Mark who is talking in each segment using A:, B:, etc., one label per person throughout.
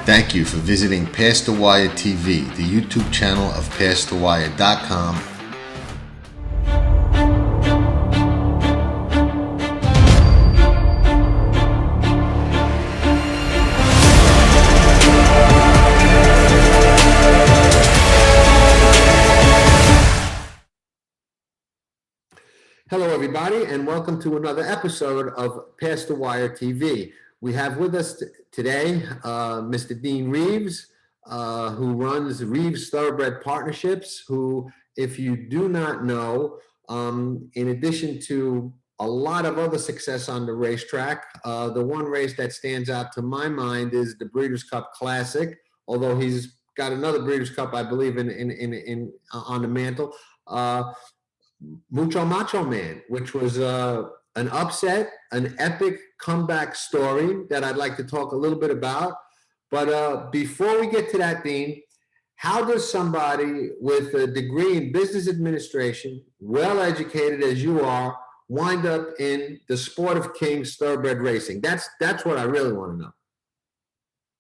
A: Thank you for visiting Past the Wire TV, the YouTube channel of PastTheWire.com. Hello, everybody, and welcome to another episode of Past the Wire TV. We have with us today Mr. Dean Reeves, who runs Reeves Thoroughbred Partnerships, who, if you do not know, in addition to a lot of other success on the racetrack, the one race that stands out to my mind is the Breeders' Cup Classic, although he's got another Breeders' Cup, I believe, on the mantle. Mucho Macho Man, which was an upset, an epic comeback story that I'd like to talk a little bit about. But before we get to that, Dean, how does somebody with a degree in business administration, well educated as you are, wind up in the sport of kings, thoroughbred racing? That's what I really want to know.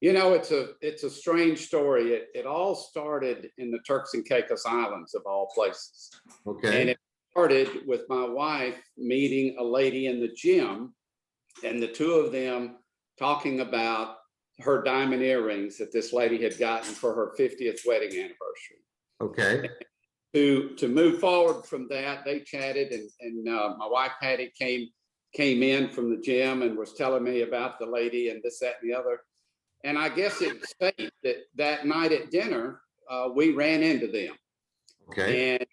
B: You know, it's a strange story. It all started in the Turks and Caicos Islands, of all places.
A: Okay.
B: And it started with my wife meeting a lady in the gym, and the two of them talking about her diamond earrings that this lady had gotten for her 50th wedding anniversary.
A: Okay.
B: To move forward from that, they chatted, and my wife Patty came in from the gym and was telling me about the lady and this, that, and the other. And I guess it's fate that night at dinner, we ran into them.
A: Okay.
B: And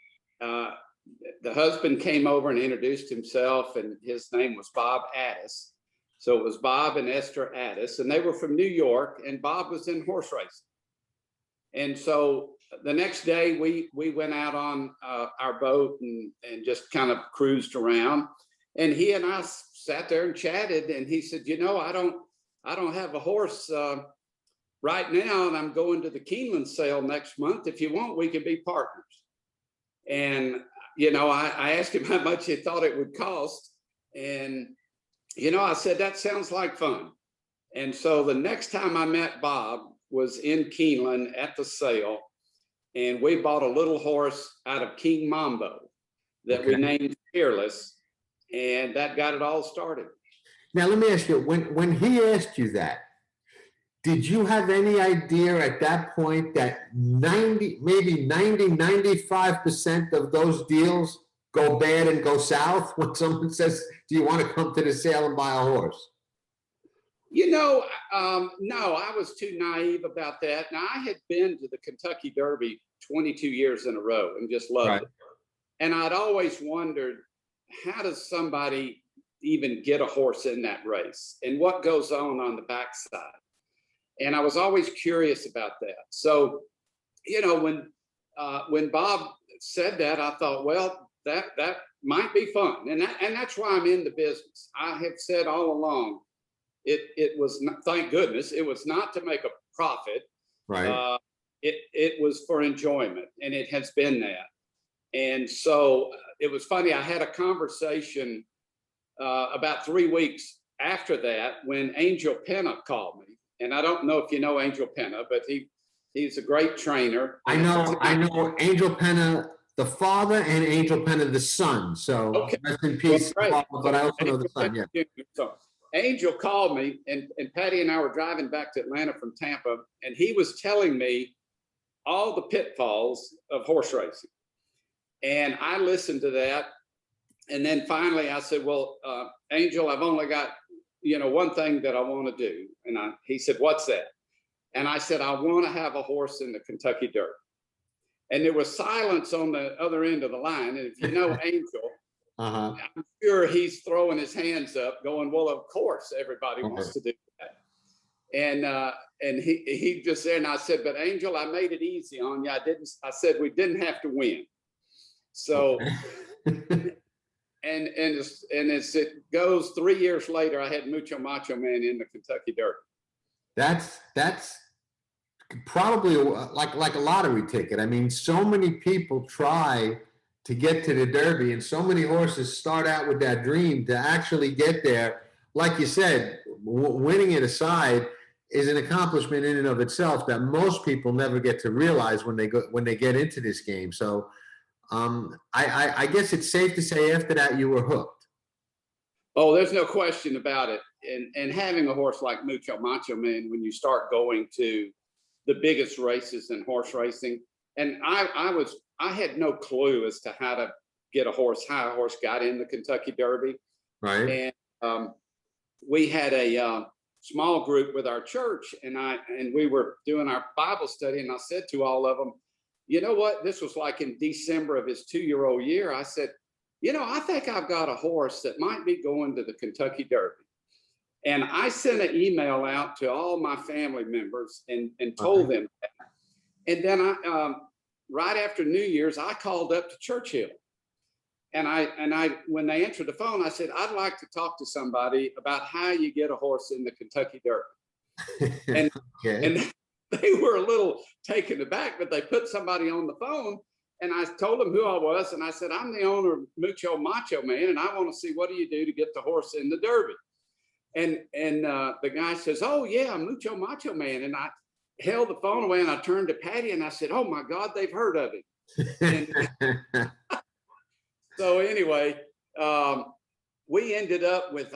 B: the husband came over and introduced himself, and his name was Bob Addis. So it was Bob and Esther Addis, and they were from New York, and Bob was in horse racing. And so the next day we went out on our boat and just kind of cruised around, and he and I sat there and chatted, and he said, you know, I don't have a horse right now, and I'm going to the Keeneland sale next month. If you want, we can be partners. And you know, I asked him how much he thought it would cost. And, you know, I said, that sounds like fun. And so the next time I met Bob was in Keeneland at the sale. And we bought a little horse out of King Mambo that we named Fearless. And that got it all started.
A: Now, let me ask you, when he asked you that, did you have any idea at that point that 95% of those deals go bad and go south when someone says, do you want to come to the sale and buy a horse?
B: You know, no, I was too naive about that. Now, I had been to the Kentucky Derby 22 years in a row and just loved it. And I'd always wondered, how does somebody even get a horse in that race? And what goes on the backside? And I was always curious about that. So, you know, when Bob said that, I thought, well, that might be fun. And that's why I'm in the business. I have said all along, it was not, thank goodness, it was not to make a profit.
A: Right.
B: It was for enjoyment, and it has been that. And so it was funny. I had a conversation about 3 weeks after that when Angel Penna called me. And I don't know if you know Angel Penna, but he's a great trainer.
A: I know Angel Penna, the father, and Angel Penna, the son. So rest in peace, well, but I also know the son, yeah.
B: So Angel called me, and Patty and I were driving back to Atlanta from Tampa, and he was telling me all the pitfalls of horse racing. And I listened to that. And then finally I said, well, Angel, I've only got, you know, one thing that I want to do. And he said, what's that? And I said, I want to have a horse in the Kentucky Derby. And there was silence on the other end of the line. And if you know Angel, I'm sure he's throwing his hands up going, well, of course, everybody wants to do that. And he just said, and I said, but Angel, I made it easy on you. I said, we didn't have to win. So, And as it goes, 3 years later, I had Mucho Macho Man in the Kentucky Derby.
A: That's probably like a lottery ticket. I mean, so many people try to get to the Derby, and so many horses start out with that dream to actually get there. Like you said, winning it aside, is an accomplishment in and of itself that most people never get to realize when they get into this game. So I guess it's safe to say after that you were hooked.
B: Oh, there's no question about it. And having a horse like Mucho Macho Man, when you start going to the biggest races in horse racing, and I had no clue as to how to get a horse, how a horse got in the Kentucky Derby.
A: Right.
B: And we had a small group with our church, and we were doing our Bible study, and I said to all of them, you know what? This was like in December of his 2-year-old year. I said, you know, I think I've got a horse that might be going to the Kentucky Derby. And I sent an email out to all my family members and told them that. And then right after New Year's, I called up to Churchill. And I when they answered the phone, I said, I'd like to talk to somebody about how you get a horse in the Kentucky Derby. And,
A: Okay.
B: and they were a little taken aback, but they put somebody on the phone, and I told them who I was. And I said, I'm the owner of Mucho Macho Man, and I want to see, what do you do to get the horse in the Derby? And the guy says, oh yeah, Mucho Macho Man. And I held the phone away, and I turned to Patty and I said, oh my God, they've heard of him. And so anyway, we ended up with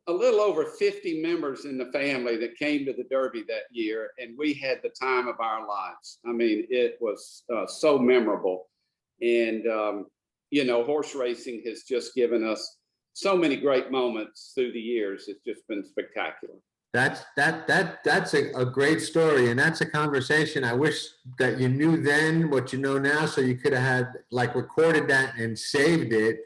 B: a little over 50 members in the family that came to the Derby that year, and we had the time of our lives. I mean, it was so memorable. And, you know, horse racing has just given us so many great moments through the years. It's just been spectacular.
A: That's a great story, and that's a conversation I wish that you knew then what you know now, so you could have had like recorded that and saved it.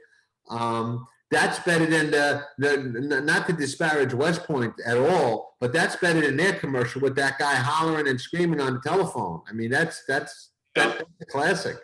A: That's better than the not to disparage West Point at all, but that's better than their commercial with that guy hollering and screaming on the telephone. I mean, that's a classic.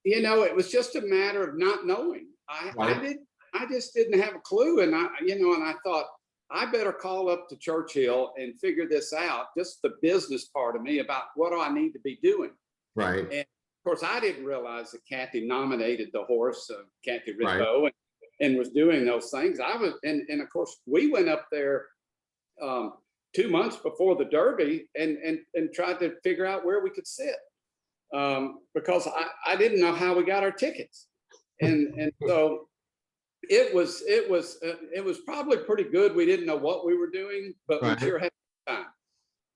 B: You know, it was just a matter of not knowing. I just didn't have a clue, and I thought, I better call up to Churchill and figure this out, just the business part of me about what do I need to be doing.
A: Right.
B: And of course, I didn't realize that Kathy nominated the horse, Kathy Ritvo, right, and was doing those things. And of course, we went up there 2 months before the Derby and tried to figure out where we could sit, because I didn't know how we got our tickets. And so it was probably pretty good. We didn't know what we were doing, but right, we sure had time.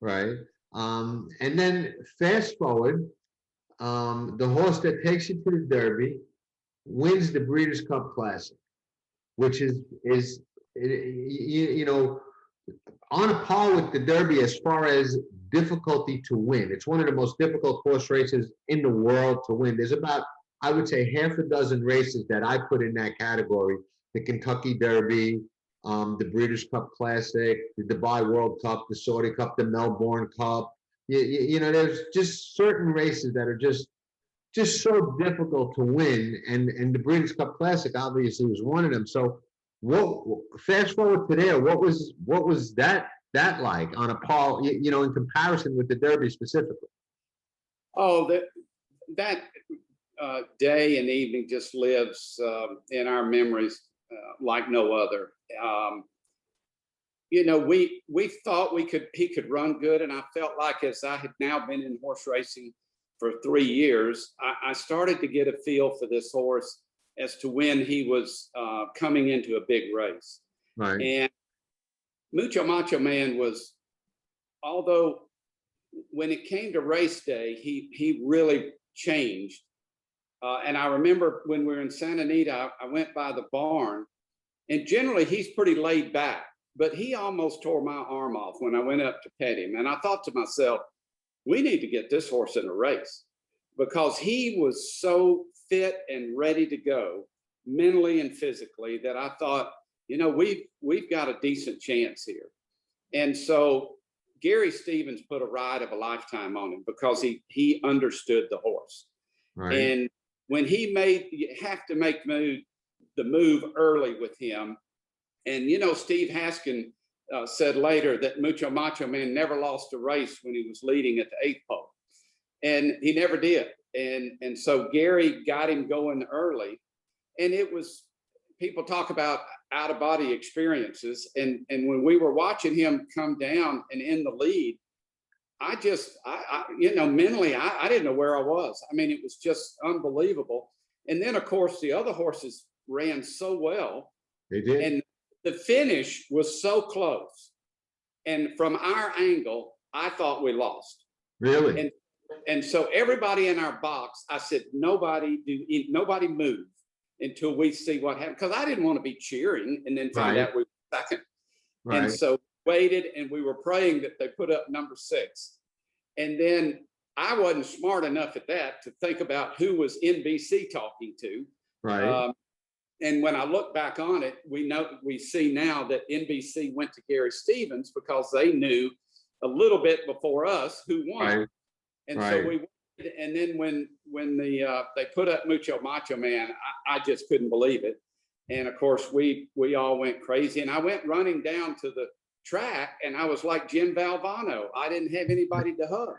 A: Right. And then fast forward, the horse that takes you to the Derby wins the Breeders' Cup Classic, which is you know, on a par with the Derby as far as difficulty to win. It's one of the most difficult horse races in the world to win. There's about, I would say, half a dozen races that I put in that category: the Kentucky Derby, the Breeders' Cup Classic, the Dubai World Cup, the Saudi Cup, the Melbourne Cup. You know, there's just certain races that are just so difficult to win, and the Breeders' Cup Classic obviously was one of them. So, fast forward to there, what was that like on a par, you know, in comparison with the Derby specifically?
B: Oh, that day and evening just lives in our memories like no other. You know, we thought he could run good, and I felt like, as I had now been in horse racing for 3 years, I started to get a feel for this horse as to when he was coming into a big race.
A: Right.
B: And Mucho Macho Man was, although when it came to race day, he really changed. And I remember when we were in Santa Anita, I went by the barn, and generally he's pretty laid back, but he almost tore my arm off when I went up to pet him. And I thought to myself, we need to get this horse in a race, because he was so fit and ready to go mentally and physically that I thought, you know, we've got a decent chance here. And so Gary Stevens put a ride of a lifetime on him, because he understood the horse.
A: Right.
B: And when you have to make the move early with him. And, you know, Steve Haskin said later that Mucho Macho Man never lost a race when he was leading at the 8th pole. And he never did. And so Gary got him going early. And people talk about out of body experiences, and when we were watching him come down and in the lead, I you know, mentally, I didn't know where I was. I mean, it was just unbelievable. And then, of course, the other horses ran so well.
A: They did.
B: And the finish was so close. And from our angle, I thought we lost.
A: Really?
B: And so everybody in our box, I said, nobody move until we see what happened. Because I didn't want to be cheering and then find out we were second.
A: Right.
B: And so waited, and we were praying that they put up number 6. And then I wasn't smart enough at that to think about who was NBC talking to.
A: Right.
B: And when I look back on it, we see now that NBC went to Gary Stevens because they knew a little bit before us who won.
A: Right.
B: And so we waited, and then when they put up Mucho Macho Man, I just couldn't believe it. And of course, we all went crazy. And I went running down to the track, and I was like Jim Valvano. I didn't have anybody to hug.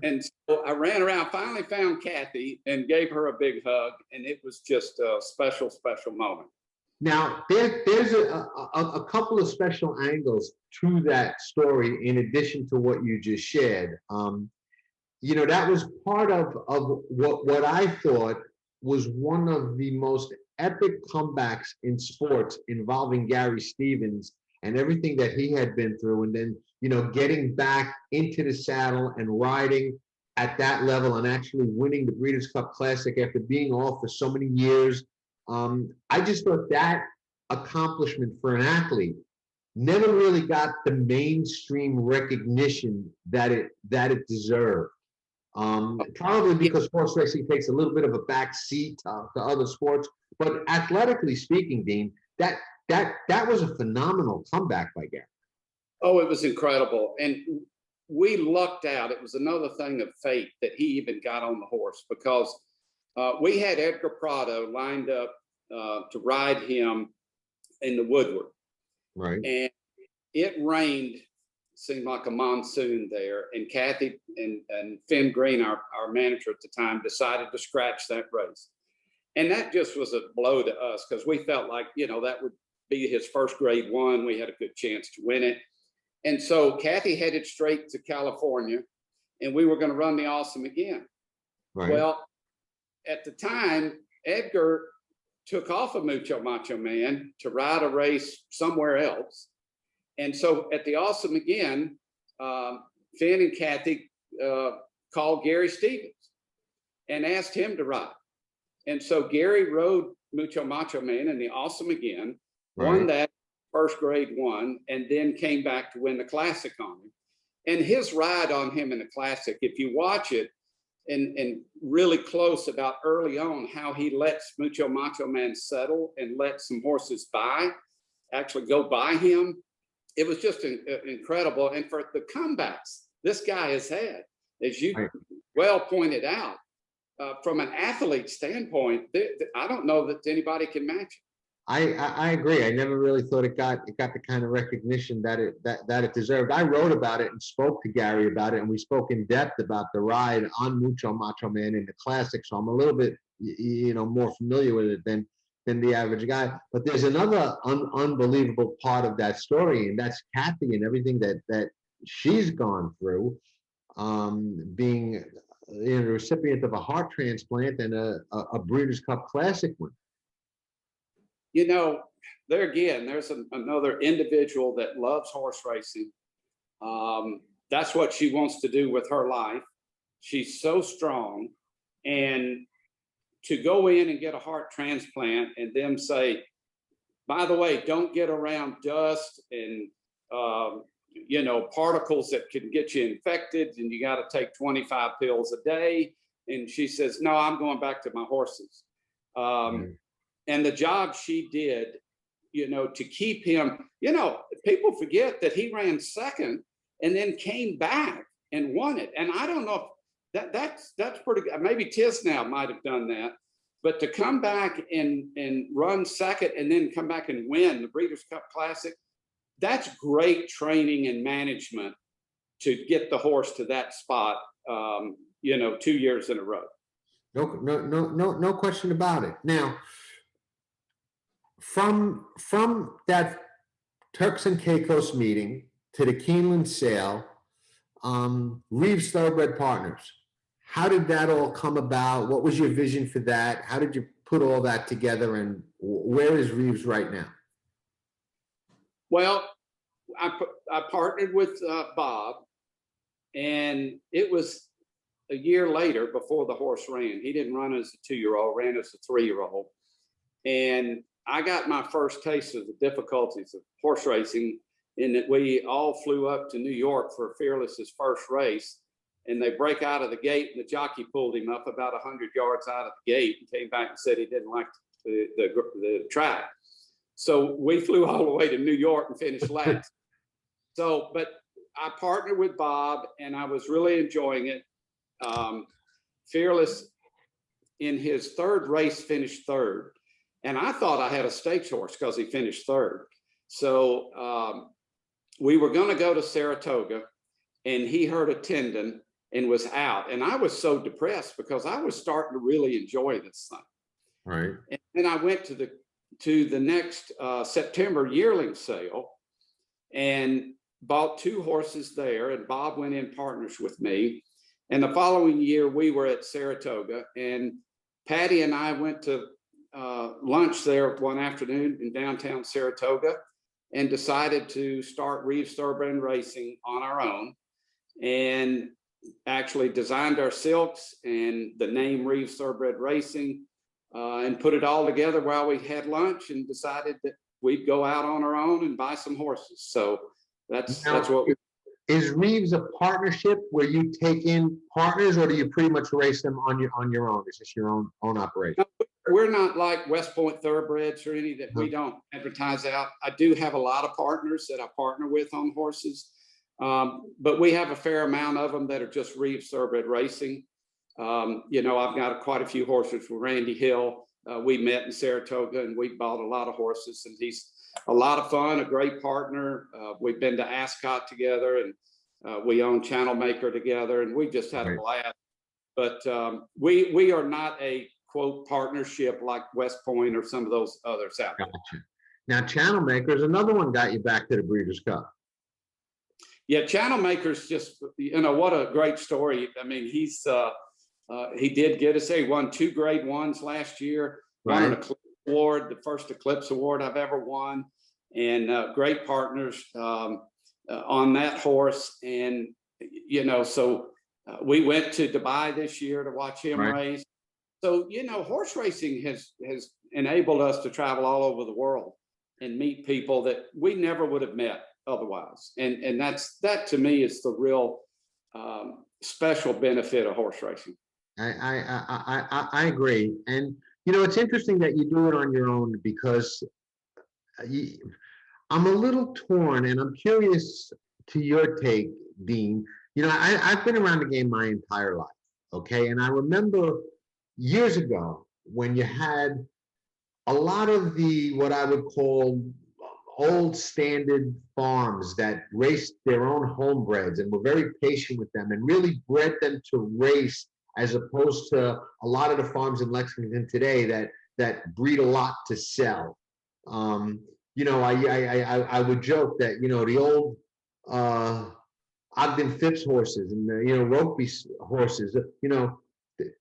B: And so I ran around, finally found Kathy and gave her a big hug. And it was just a special, special moment.
A: Now, there's a couple of special angles to that story in addition to what you just shared. You know, that was part of what I thought was one of the most epic comebacks in sports involving Gary Stevens and everything that he had been through. And then, you know, getting back into the saddle and riding at that level and actually winning the Breeders' Cup Classic after being off for so many years. I just thought that accomplishment for an athlete never really got the mainstream recognition that it deserved. Probably because horse racing takes a little bit of a back seat to other sports, but athletically speaking, Dean, that was a phenomenal comeback by Gary.
B: Oh, it was incredible. And we lucked out. It was another thing of fate that he even got on the horse, because we had Edgar Prado lined up to ride him in the Woodward.
A: Right.
B: And it rained, seemed like a monsoon there. And Kathy and Finn Green, our manager at the time, decided to scratch that race. And that just was a blow to us, because we felt like, you know, that would be his first grade 1. We had a good chance to win it. And so Kathy headed straight to California, and we were going to run the Awesome again.
A: Right.
B: Well, at the time, Edgar took off of Mucho Macho Man to ride a race somewhere else. And so at the Awesome again, Finn and Kathy called Gary Stevens and asked him to ride. And so Gary rode Mucho Macho Man in the Awesome again, won that first grade 1, and then came back to win the Classic on him. And his ride on him in the Classic, if you watch it and really close about early on, how he lets Mucho Macho Man settle and let some horses actually go by him. It was just incredible. And for the comebacks this guy has had, as you well pointed out, from an athlete standpoint, I don't know that anybody can match it.
A: I agree. I never really thought it got the kind of recognition that it deserved. I wrote about it and spoke to Gary about it, and we spoke in depth about the ride on Mucho Macho Man in the Classic. So I'm a little bit, you know, more familiar with it than the average guy. But there's another unbelievable part of that story, and that's Kathy and everything that she's gone through, being the recipient of a heart transplant and a Breeders' Cup Classic win.
B: You know, there again, there's another individual that loves horse racing. That's what she wants to do with her life. She's so strong. And to go in and get a heart transplant and them say, by the way, don't get around dust and, you know, particles that can get you infected, and you got to take 25 pills a day. And she says, no, I'm going back to my horses. And the job she did, you know, to keep him, you know, people forget that he ran second and then came back and won it. And I don't know if that's pretty good. Maybe Tisnow might have done that, but to come back and run second and then come back and win the Breeders' Cup Classic, that's great training and management to get the horse to that spot, you know, 2 years in a row.
A: No question about it. Now, from that Turks and Caicos meeting to the Keeneland sale, Reeves Thoroughbred Partners. How did that all come about? What was your vision for that? How did you put all that together, and where is Reeves right now?
B: Well, I partnered with Bob, and it was a year later before the horse ran. He didn't run as a 2-year-old, ran as a 3-year-old. And I got my first taste of the difficulties of horse racing in that we all flew up to New York for Fearless's first race, and they break out of the gate, and the jockey pulled him up about 100 yards out of the gate and came back and said he didn't like the track. So we flew all the way to New York and finished last. So, but I partnered with Bob, and I was really enjoying it. Fearless in his third race finished third, and I thought I had a stakes horse because he finished third. So we were going to go to Saratoga, and he hurt a tendon and was out, and I was so depressed because I was starting to really enjoy this thing.
A: Right.
B: And then I went to the next September yearling sale and bought 2 horses there, and Bob went in partners with me. And the following year we were at Saratoga, and Patty and I went to lunch there one afternoon in downtown Saratoga and decided to start Reeves Thoroughbred Racing on our own, and actually designed our silks and the name Reeves Thoroughbred Racing, and put it all together while we had lunch, and decided that we'd go out on our own and buy some horses. So that's what we.
A: Is Reeves a partnership where you take in partners, or do you pretty much race them on your own? Is this your own operation?
B: No, we're not like West Point Thoroughbreds or any that we don't advertise out. I do have a lot of partners that I partner with on horses, but we have a fair amount of them that are just Reeves Thoroughbred Racing. You know, I've got quite a few horses with Randy Hill. We met in Saratoga, and we bought a lot of horses, and he's a lot of fun, a great partner. We've been to Ascot together, and we own Channel Maker together, and we just had a blast. But we are not a quote partnership like West Point or some of those others out there.
A: Gotcha. Now, Channel Maker is another one got you back to the Breeders' Cup.
B: Yeah, Channel Maker's just, you know, what a great story. I mean, he's he did get us. He won 2 grade 1s last year. Won an Eclipse Award, the first Eclipse Award I've ever won, and great partners on that horse. And you know, so we went to Dubai this year to watch him race. So you know, horse racing has enabled us to travel all over the world and meet people that we never would have met otherwise. And that to me is the real special benefit of horse racing.
A: I agree. And you know, it's interesting that you do it on your own, because I'm a little torn, and I'm curious to your take, Dean. You know, I've been around the game my entire life, okay? And I remember years ago when you had a lot of the, what I would call old standard farms that raced their own homebreds and were very patient with them and really bred them to race, as opposed to a lot of the farms in Lexington today that breed a lot to sell. You know, I would joke that, you know, the old Ogden Phipps horses and the, you know, Rokeby horses, you know,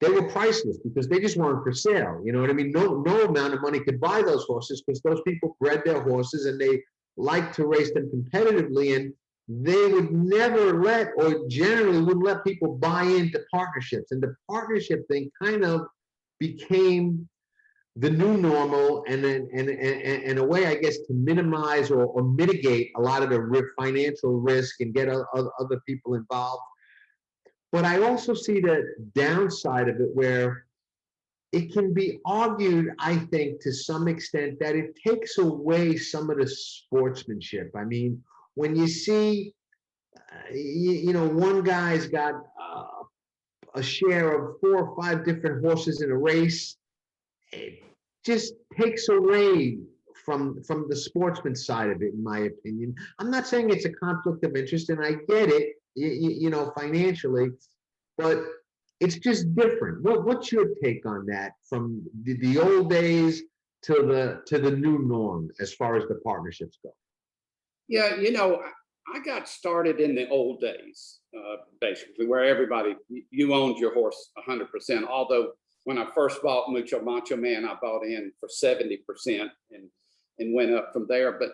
A: they were priceless because they just weren't for sale. You know what I mean? No amount of money could buy those horses, because those people bred their horses and they liked to race them competitively, and they would never let, or generally wouldn't let, people buy into partnerships. And the partnership thing kind of became the new normal, and then in a way, I guess, to minimize or mitigate a lot of the financial risk and get other people involved. But I also see the downside of it, where it can be argued, I think, to some extent, that it takes away some of the sportsmanship. I mean, when you see, you know, one guy's got a share of 4 or 5 different horses in a race, it just takes away from the sportsman side of it, in my opinion. I'm not saying it's a conflict of interest, and I get it, you know, financially, but it's just different. What's your take on that, from the old days to the new norm as far as the partnerships go?
B: Yeah, I got started in the old days, basically, where everybody, you owned your horse 100%. Although when I first bought Mucho Macho Man, I bought in for 70% and went up from there. But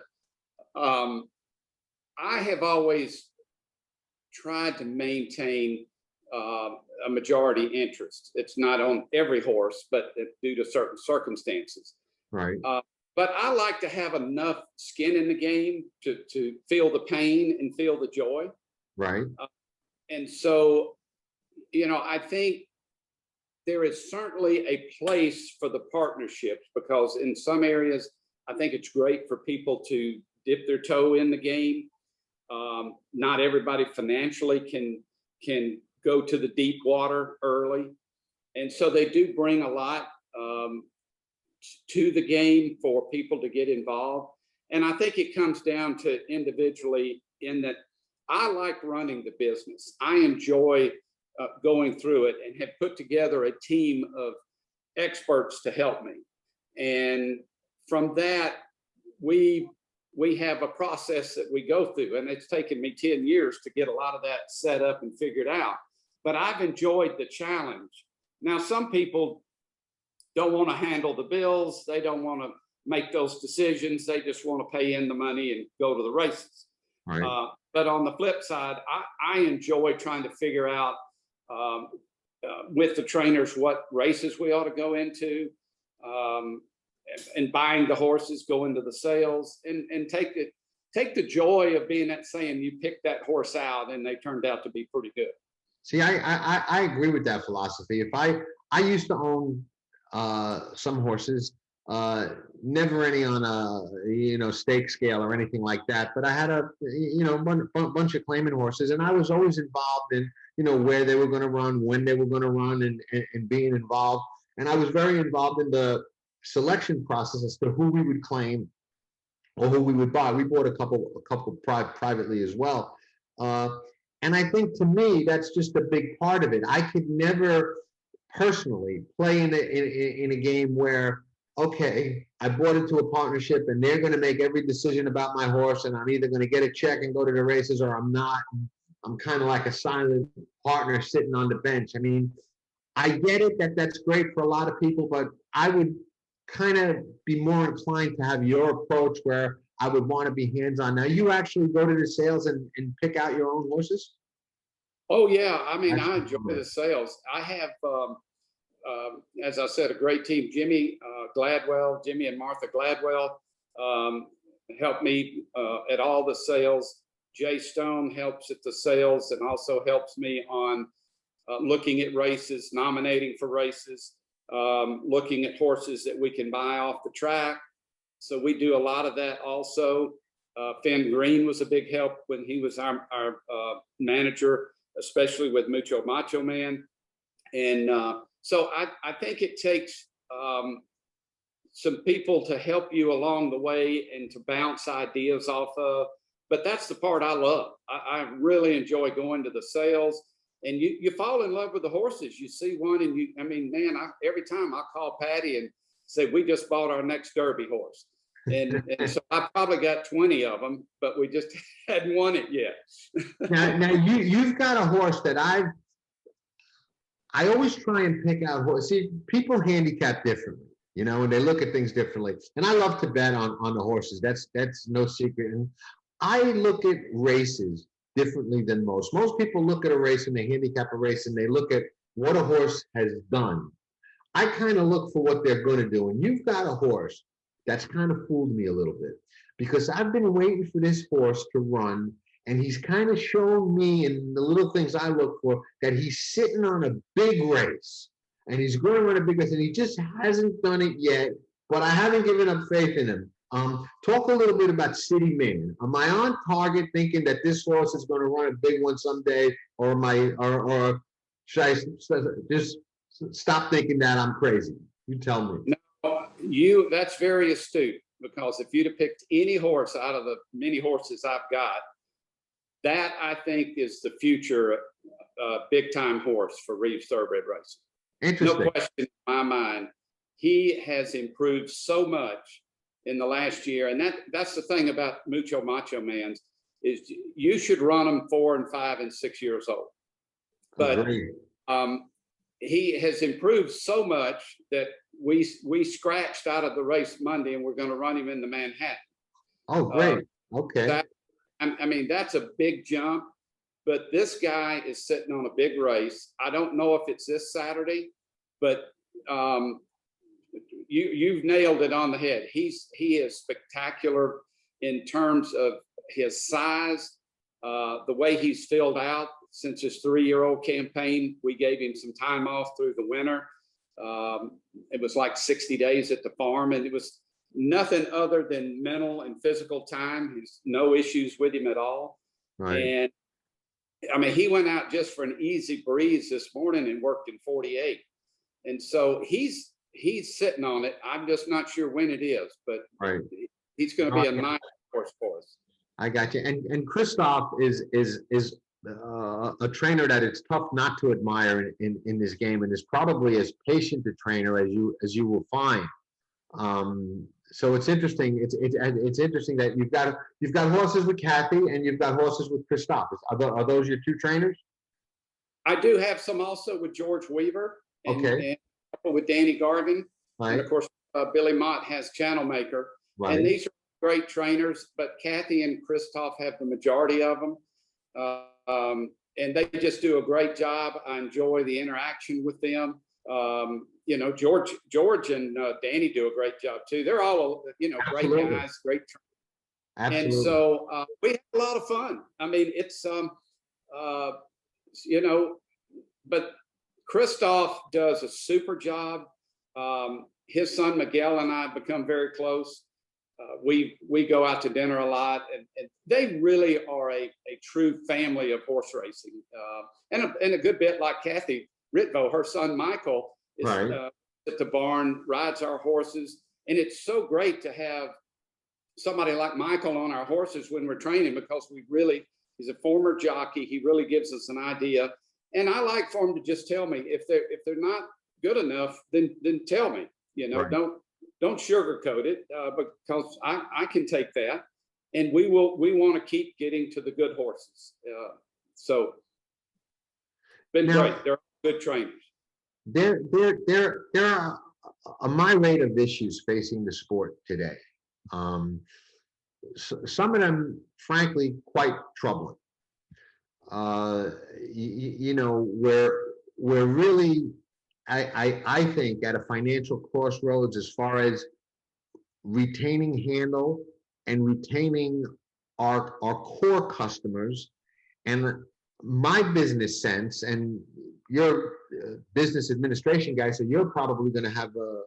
B: I have always tried to maintain a majority interest. It's not on every horse, but due to certain circumstances.
A: Right.
B: But I like to have enough skin in the game to feel the pain and feel the joy.
A: Right.
B: And so, I think there is certainly a place for the partnerships, because in some areas, I think it's great for people to dip their toe in the game. Not everybody financially can go to the deep water early. And so they do bring a lot to the game for people to get involved. And I think it comes down to individually, in that I like running the business. I enjoy going through it, and have put together a team of experts to help me. And from that, we have a process that we go through, and it's taken me 10 years to get a lot of that set up and figured out. But I've enjoyed the challenge. Now, some people don't want to handle the bills. They don't want to make those decisions. They just want to pay in the money and go to the races.
A: Right.
B: But on the flip side, I enjoy trying to figure out with the trainers what races we ought to go into, and buying the horses, go into the sales, and take the joy of being that, saying you picked that horse out and they turned out to be pretty good.
A: See, I agree with that philosophy. If I used to own some horses, never any on a stake scale or anything like that, but I had a bunch of claiming horses, and I was always involved in where they were going to run, when they were going to run, and being involved. And I was very involved in the selection process as to who we would claim or who we would buy. We bought a couple privately as well. And I think, to me, that's just a big part of it. I could never personally play in a game where, okay, I bought into a partnership and they're going to make every decision about my horse, and I'm either going to get a check and go to the races, or I'm not. I'm kind of like a silent partner sitting on the bench. I mean, I get it that that's great for a lot of people, but I would kind of be more inclined to have your approach, where I would want to be hands-on. Now, you actually go to the sales and pick out your own horses?
B: Oh, yeah. I mean,
A: That's
B: I enjoy the sales. I have, as I said, a great team. Jimmy and Martha Gladwell help me at all the sales. Jay Stone helps at the sales, and also helps me on looking at races, nominating for races, looking at horses that we can buy off the track. So we do a lot of that also. Finn Green was a big help when he was our manager, especially with Mucho Macho Man. And so I think it takes some people to help you along the way and to bounce ideas off of. But that's the part I love. I really enjoy going to the sales, and you fall in love with the horses. You see one, and every time I call Patty and say, we just bought our next Derby horse. And so I probably got 20 of them, but we just hadn't won it yet.
A: now you've got a horse that I always try and pick out horses. See, people handicap differently, and they look at things differently. And I love to bet on the horses. That's no secret. And I look at races differently than most. Most people look at a race and they handicap a race and they look at what a horse has done. I kind of look for what they're going to do. And you've got a horse that's kind of fooled me a little bit, because I've been waiting for this horse to run, and he's kind of shown me in the little things I look for that he's sitting on a big race, and he's going to run a big race, and he just hasn't done it yet, but I haven't given up faith in him. Talk a little bit about City Man. Am I on target thinking that this horse is going to run a big one someday, or should I just stop thinking that I'm crazy? You tell me.
B: No, that's very astute, because if you'd have picked any horse out of the many horses I've got, that I think is the future big time horse for Reeves thoroughbred racing.
A: Interesting.
B: No question in my mind. he has improved so much in the last year. And that's the thing about Mucho Macho Man is you should run them 4 and 5 and 6 years old. But he has improved so much that we scratched out of the race Monday, and we're going to run him in the Manhattan.
A: Oh, great. Okay.
B: I mean, that's a big jump, but this guy is sitting on a big race. I don't know if it's this Saturday, but you've nailed it on the head. He is spectacular in terms of his size, the way he's filled out since his 3-year-old campaign. We gave him some time off through the winter. It was like 60 days at the farm, and it was nothing other than mental and physical time. There's no issues with him at all.
A: Right.
B: And I mean, he went out just for an easy breeze this morning and worked in 48. And so he's sitting on it. I'm just not sure when it is, but
A: right.
B: He's going to be a nice horse for us.
A: I got you. And Christoph is a trainer that it's tough not to admire in this game, and is probably as patient a trainer as you will find. So it's interesting. It's interesting that you've got horses with Kathy and you've got horses with Christoph. Are those your 2 trainers?
B: I do have some also with George Weaver and,
A: okay.
B: and with Danny Garvin.
A: Right.
B: And of course, Billy Mott has Channel Maker.
A: Right.
B: And these are great trainers, but Kathy and Christoph have the majority of them. And they just do a great job. I enjoy the interaction with them. You know, George and Danny do a great job too. They're all, great guys, great trainers.
A: Absolutely.
B: And so we have a lot of fun. I mean, it's, but Christoph does a super job. His son Miguel and I have become very close. We go out to dinner a lot, and they really are a true family of horse racing. And a good bit like Kathy Ritvo, her son Michael is
A: right.
B: At the barn, rides our horses. And it's so great to have somebody like Michael on our horses when we're training, because he's a former jockey. He really gives us an idea. And I like for him to just tell me if they're not good enough, then tell me, right. Don't sugarcoat it, because I can take that, and we want to keep getting to the good horses. So been great. They're good trainers.
A: There are a myriad of issues facing the sport today. Some of them, frankly, quite troubling. We're really, I think, at a financial crossroads as far as retaining handle and retaining our core customers. And my business sense, and you're a business administration guy, so you're probably going to have a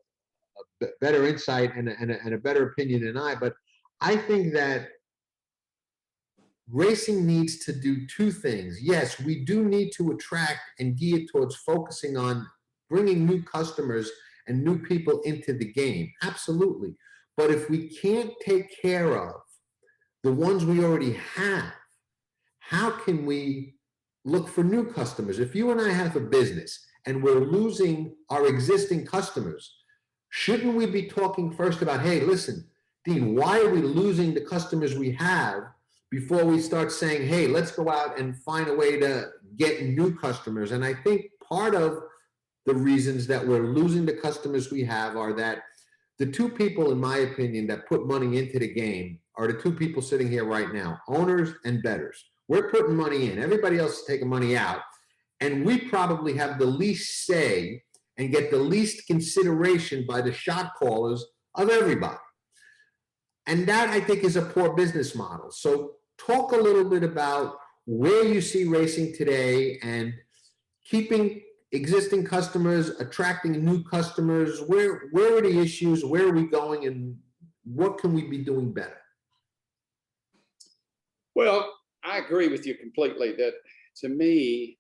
A: better insight and a better opinion than I, but I think that racing needs to do 2 things. Yes, we do need to attract and gear towards focusing on bringing new customers and new people into the game. Absolutely. But if we can't take care of the ones we already have, how can we look for new customers? If you and I have a business and we're losing our existing customers, shouldn't we be talking first about, hey, listen, Dean, why are we losing the customers we have before we start saying, hey, let's go out and find a way to get new customers? And I think part of the reasons that we're losing the customers we have are that the 2 people, in my opinion, that put money into the game are the 2 people sitting here right now, owners and bettors. We're putting money in. Everybody else is taking money out. And we probably have the least say and get the least consideration by the shot callers of everybody. And that, I think, is a poor business model. So talk a little bit about where you see racing today and keeping existing customers, attracting new customers. Where are the issues? Where are we going? And what can we be doing better?
B: Well, I agree with you completely that, to me,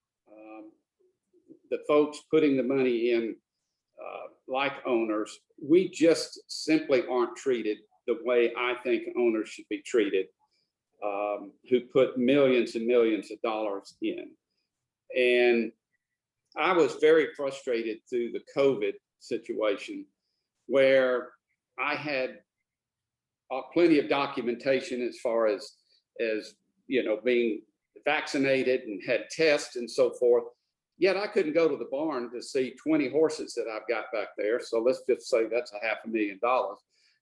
B: the folks putting the money in, like owners, we just simply aren't treated the way I think owners should be treated, who put millions and millions of dollars in. And I was very frustrated through the COVID situation where I had plenty of documentation as far as being vaccinated and had tests and so forth. Yet I couldn't go to the barn to see 20 horses that I've got back there. So let's just say that's $500,000.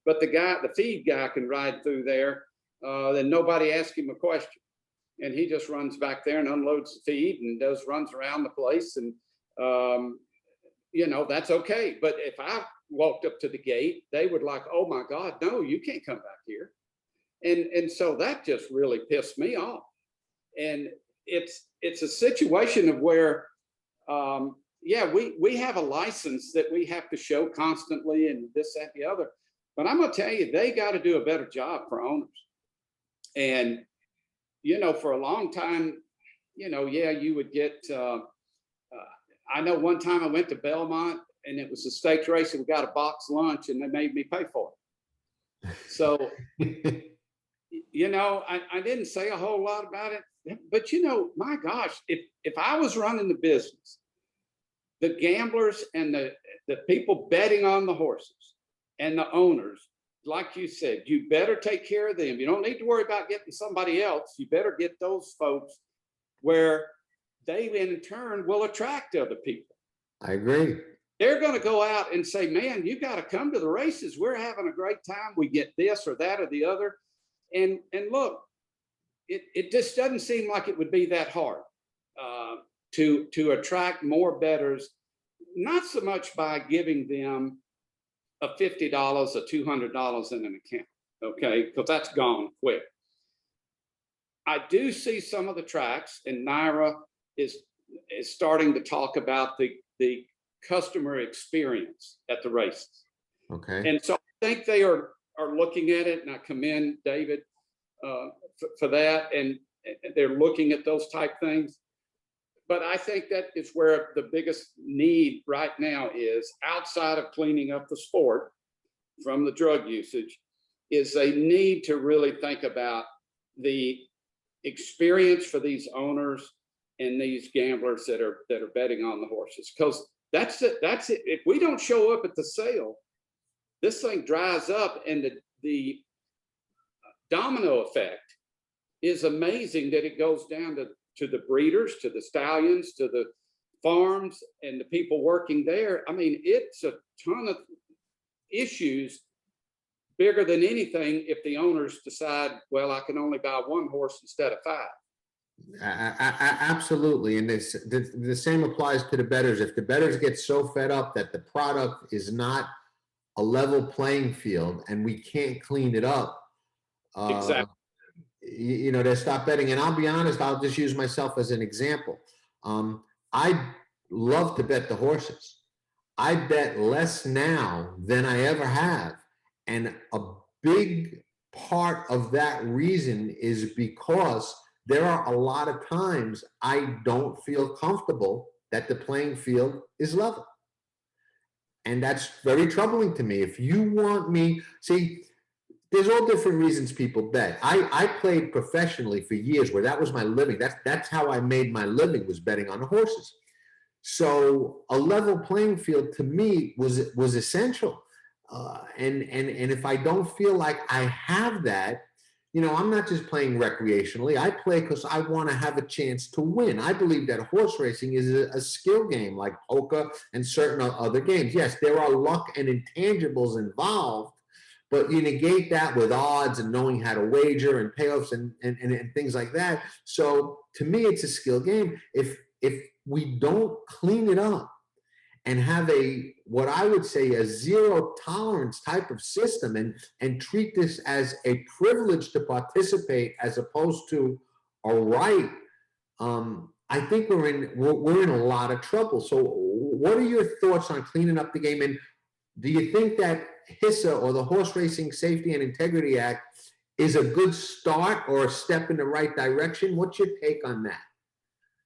B: But the feed guy can ride through there, then nobody asks him a question. And he just runs back there and unloads the feed and runs around the place. And, that's okay. But if I walked up to the gate, they would like, oh my God, no, you can't come back here. And so that just really pissed me off. And it's a situation of where, we have a license that we have to show constantly and this, that, the other. But I'm going to tell you, they got to do a better job for owners. And, for a long time, you would get, I know one time I went to Belmont and it was a stakes race and we got a box lunch and they made me pay for it. So, I didn't say a whole lot about it. But my gosh, if I was running the business, the gamblers and the people betting on the horses and the owners, like you said, you better take care of them. You don't need to worry about getting somebody else. You better get those folks where they in turn will attract other people.
A: I agree.
B: They're going to go out and say, man, you got to come to the races. We're having a great time. We get this or that or the other. And look, it just doesn't seem like it would be that hard to attract more bettors, not so much by giving them a $50 or $200 in an account, okay, because that's gone quick. I do see some of the tracks, and Naira is starting to talk about the customer experience at the races.
A: Okay.
B: And so I think they are looking at it, and I commend David for that, and they're looking at those type things. But I think that is where the biggest need right now is, outside of cleaning up the sport from the drug usage, is a need to really think about the experience for these owners and these gamblers that are betting on the horses. Because that's it. If we don't show up at the sale, this thing dries up, and the domino effect is amazing, that it goes down to the breeders, to the stallions, to the farms, and the people working there. I mean, it's a ton of issues, bigger than anything if the owners decide, well, I can only buy one horse instead of 5.
A: Absolutely. And the same applies to the bettors. If the bettors get so fed up that the product is not a level playing field and we can't clean it up,
B: Exactly.
A: They stop betting. And I'll be honest, I'll just use myself as an example. I love to bet the horses. I bet less now than I ever have. And a big part of that reason is because there are a lot of times I don't feel comfortable that the playing field is level. And that's very troubling to me. If you want me, see, there's all different reasons people bet. I played professionally for years where that was my living. That's how I made my living, was betting on the horses. So a level playing field to me was essential. And if I don't feel like I have that, I'm not just playing recreationally. I play because I want to have a chance to win. I believe that horse racing is a skill game like poker and certain other games. Yes, there are luck and intangibles involved, but you negate that with odds and knowing how to wager and payoffs and things like that. So to me, it's a skill game. If we don't clean it up and have what I would say a zero tolerance type of system and treat this as a privilege to participate as opposed to a right, I think we're in a lot of trouble. So what are your thoughts on cleaning up the game? And do you think that HISA, or the Horse Racing Safety and Integrity Act, is a good start or a step in the right direction? What's your take on that?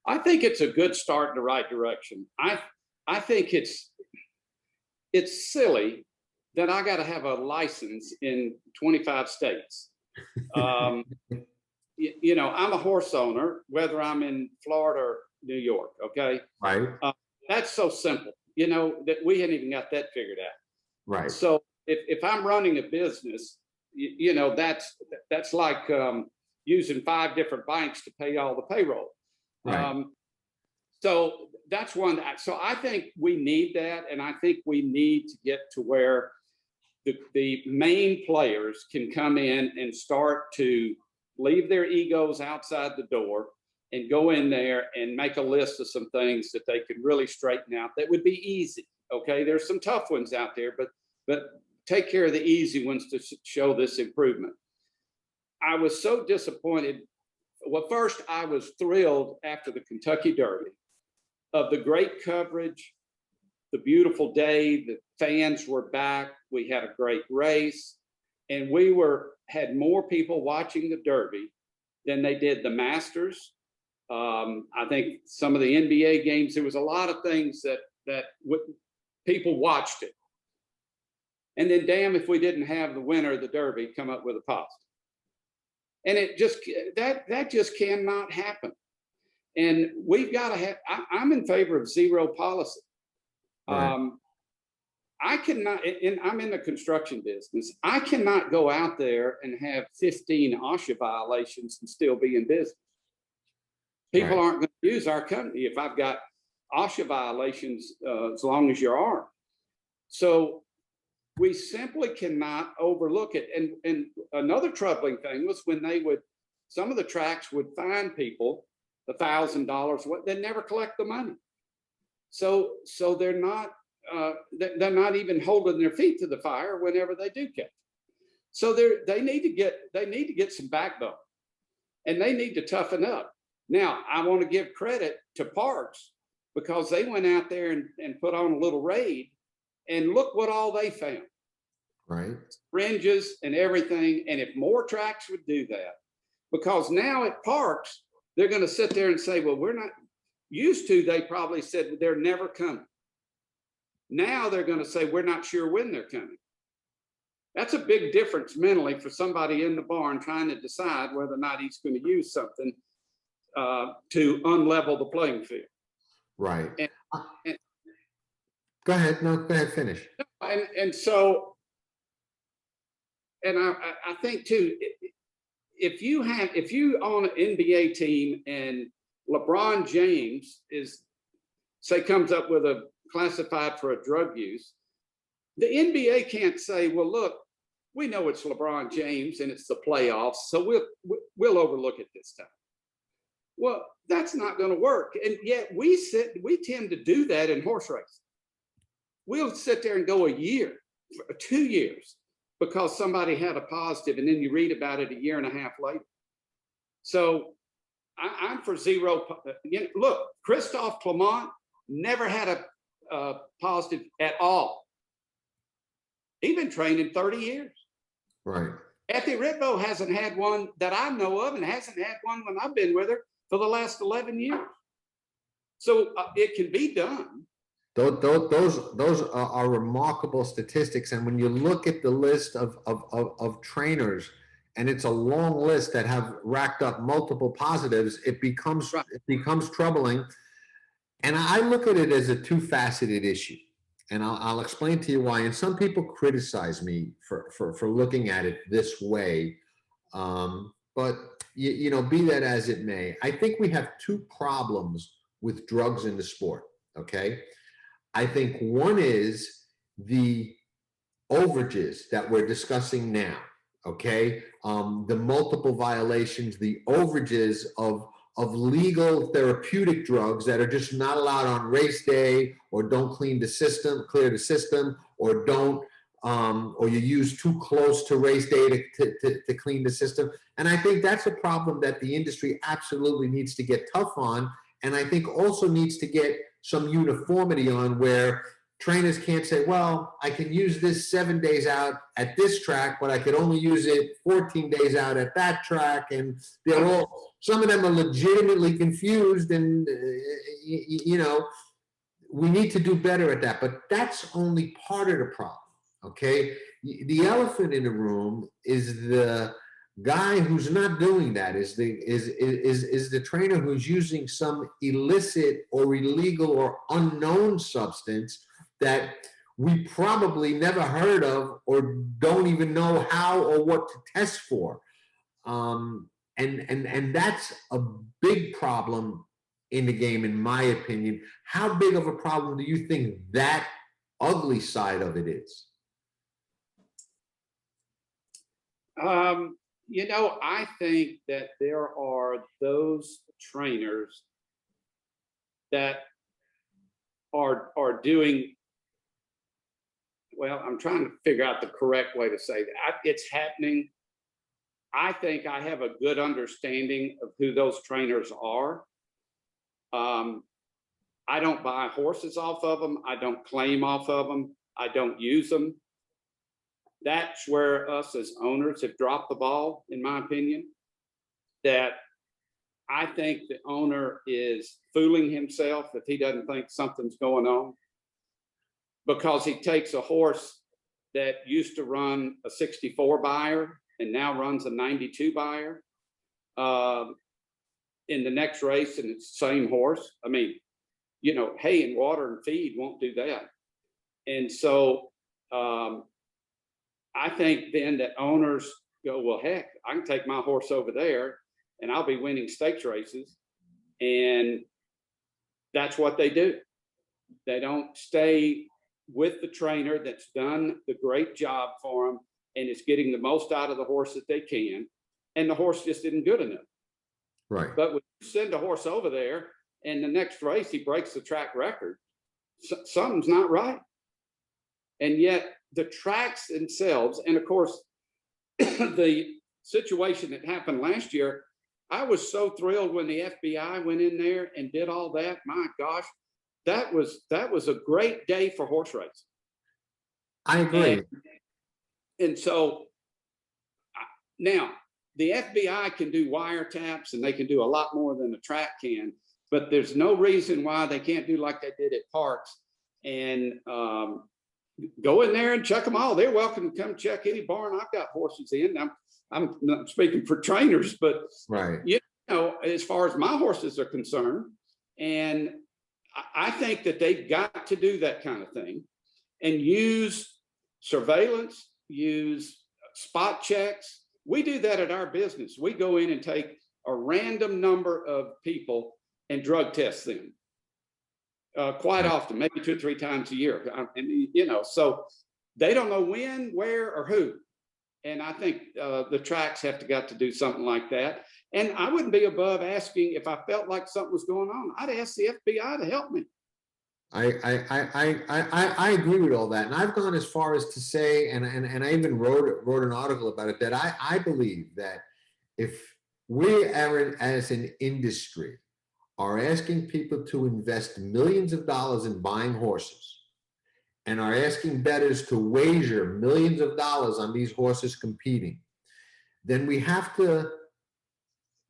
B: I think it's a good start in the right direction. I think it's silly that I got to have a license in 25 states. I'm a horse owner, whether I'm in Florida or New York. Okay.
A: Right.
B: That's so simple, that we hadn't even got that figured out.
A: Right.
B: So if I'm running a business, you know, that's like using 5 different banks to pay all the payroll.
A: Right.
B: So that's one. So I think we need that, and I think we need to get to where the main players can come in and start to leave their egos outside the door and go in there and make a list of some things that they could really straighten out. That would be easy. Okay, there's some tough ones out there, but take care of the easy ones to show this improvement. I was so disappointed. Well, first, I was thrilled after the Kentucky Derby of the great coverage, the beautiful day, the fans were back, we had a great race, and we had more people watching the Derby than they did the Masters. I think some of the NBA games, there was a lot of things that people watched it. And then damn if we didn't have the winner of the Derby come up with a positive. And it just, that just cannot happen. And we've got to have, I'm in favor of zero policy.
A: Right.
B: I cannot, and I'm in the construction business, I cannot go out there and have 15 OSHA violations and still be in business. People
A: Right.
B: aren't going to use our company if I've got OSHA violations as long as you're armed. So we simply cannot overlook it. And another troubling thing was when some of the tracks would fine people $1,000, they never collect the money. So they're not even holding their feet to the fire whenever they do catch. So they need to get some backbone, and they need to toughen up. Now, I want to give credit to Parks because they went out there and put on a little raid, and look what all they found.
A: Right.
B: Fringes and everything. And if more tracks would do that, because now at Parks, they're going to sit there and say, well, we're not used to, they probably said they're never coming. Now they're going to say, we're not sure when they're coming. That's a big difference mentally for somebody in the barn trying to decide whether or not he's going to use something to unlevel the playing field.
A: Right.
B: And
A: go ahead. No, go ahead, finish.
B: And so, and I think too, if you own an NBA team and LeBron James comes up with a classified for a drug use, the NBA can't say, well, look, we know it's LeBron James and it's the playoffs, so we'll overlook it this time. Well, that's not going to work. And yet we tend to do that in horse racing. We'll sit there and go a year, 2 years, because somebody had a positive, and then you read about it a year and a half later. So I'm for zero. Look, Christophe Clement never had a positive at all. He's been training 30 years.
A: Right.
B: Kathy Ritvo hasn't had one that I know of, and hasn't had one when I've been with her for the last 11 years. So it can be done.
A: Those are remarkable statistics. And when you look at the list of trainers, and it's a long list that have racked up multiple positives, it becomes troubling. And I look at it as a two-faceted issue. And I'll explain to you why. And some people criticize me for looking at it this way. But you know, be that as it may, I think we have two problems with drugs in the sport. Okay. I think one is the overages that we're discussing now. Okay. The multiple violations, the overages of legal therapeutic drugs that are just not allowed on race day, or don't clear the system, or don't, or you use too close to race day to clean the system. And I think that's a problem that the industry absolutely needs to get tough on. And I think also needs to get some uniformity on, where trainers can't say, well, I can use this 7 days out at this track, but I could only use it 14 days out at that track. And some of them are legitimately confused, and you know, we need to do better at that. But that's only part of the problem. Okay, the elephant in the room is the guy who's not doing that, is the trainer who's using some illicit or illegal or unknown substance that we probably never heard of or don't even know how or what to test for. And that's a big problem in the game, in my opinion. How big of a problem do you think that ugly side of it is?
B: I think that there are those trainers that are doing, well, I'm trying to figure out the correct way to say that. It's happening. I think I have a good understanding of who those trainers are. I don't buy horses off of them. I don't claim off of them. I don't use them. That's where us as owners have dropped the ball, in my opinion. That I think the owner is fooling himself if he doesn't think something's going on, because he takes a horse that used to run a 64 buyer and now runs a 92 buyer in the next race, and it's the same horse. I mean, hay and water and feed won't do that. And so I think then that owners go, well, heck, I can take my horse over there and I'll be winning stakes races. And that's what they do. They don't stay with the trainer that's done the great job for them and is getting the most out of the horse that they can. And the horse just isn't good enough.
A: Right.
B: But when you send a horse over there and the next race he breaks the track record, something's not right. And yet the tracks themselves, and of course, the situation that happened last year, I was so thrilled when the FBI went in there and did all that. My gosh, that was a great day for horse racing.
A: I agree.
B: And so now the FBI can do wiretaps and they can do a lot more than the track can, but there's no reason why they can't do like they did at parks and go in there and check them all. They're welcome to come check any barn I've got horses in. I'm not speaking for trainers, but
A: right.
B: As far as my horses are concerned, and I think that they've got to do that kind of thing and use surveillance, use spot checks. We do that at our business. We go in and take a random number of people and drug test them. Quite often, maybe 2 or 3 times a year. So they don't know when, where, or who. And I think the tracks have got to do something like that. And I wouldn't be above asking if I felt like something was going on. I'd ask the FBI to help me.
A: I agree with all that. And I've gone as far as to say, and I even wrote an article about it, that I believe that if we are, as an industry, are asking people to invest millions of dollars in buying horses and are asking bettors to wager millions of dollars on these horses competing, then we have to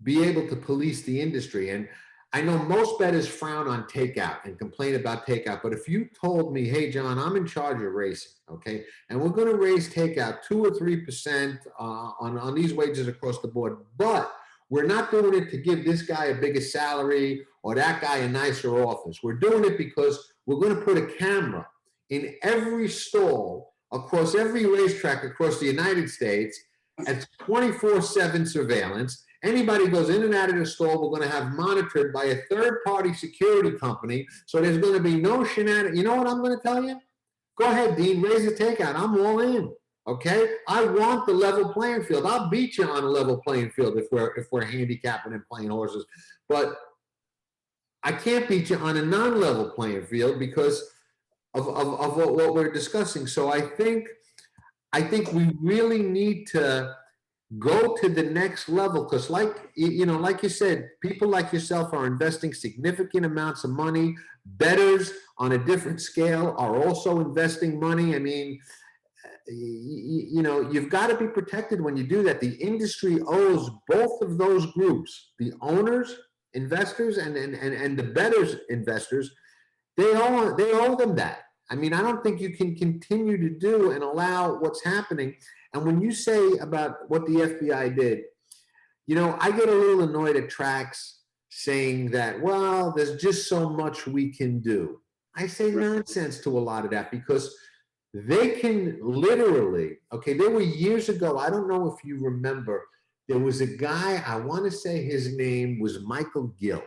A: be able to police the industry. And I know most bettors frown on takeout and complain about takeout, but if you told me, hey, John, I'm in charge of racing, okay, and we're going to raise takeout 2 or 3% on these wages across the board, but we're not doing it to give this guy a bigger salary or that guy a nicer office. We're doing it because we're going to put a camera in every stall across every racetrack across the United States. It's 24/7 surveillance. Anybody goes in and out of the stall, we're going to have monitored by a third-party security company. So there's going to be no shenanigans. You know what I'm going to tell you? Go ahead, Dean, raise the takeout. I'm all in. Okay, I want the level playing field. I'll beat you on a level playing field if we're handicapping and playing horses, but I can't beat you on a non-level playing field because of what we're discussing. So I think we really need to go to the next level, because like you said, people like yourself are investing significant amounts of money. Bettors on a different scale are also investing money. I mean, you've got to be protected when you do that. The industry owes both of those groups, the owners, investors, and the bettors, investors. They owe them that. I mean, I don't think you can continue to do and allow what's happening. And when you say about what the FBI did, I get a little annoyed at tracks saying that, well, there's just so much we can do. I say nonsense to a lot of that, because They can literally, okay, there were years ago, I don't know if you remember, there was a guy, I want to say his name was Michael Gill,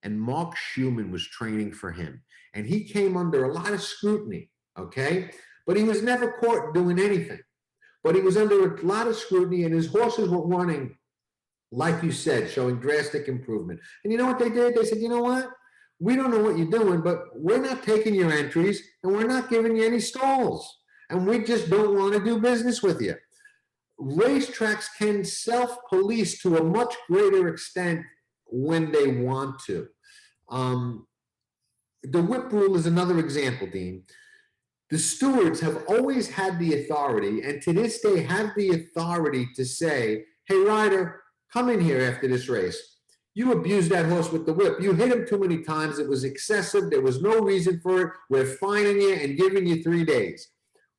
A: and Mark Schumann was training for him. And he came under a lot of scrutiny, okay? But he was never caught doing anything. But he was under a lot of scrutiny, and his horses were running, like you said, showing drastic improvement. And you know what they did? They said, you know what? We don't know what you're doing, but we're not taking your entries and we're not giving you any stalls. And we just don't want to do business with you. Racetracks can self-police to a much greater extent when they want to. The whip rule is another example, Dean. The stewards have always had the authority, and to this day have the authority to say, hey, rider, come in here after this race. You abused that horse with the whip. You hit him too many times. It was excessive. There was no reason for it. We're fining you and giving you 3 days.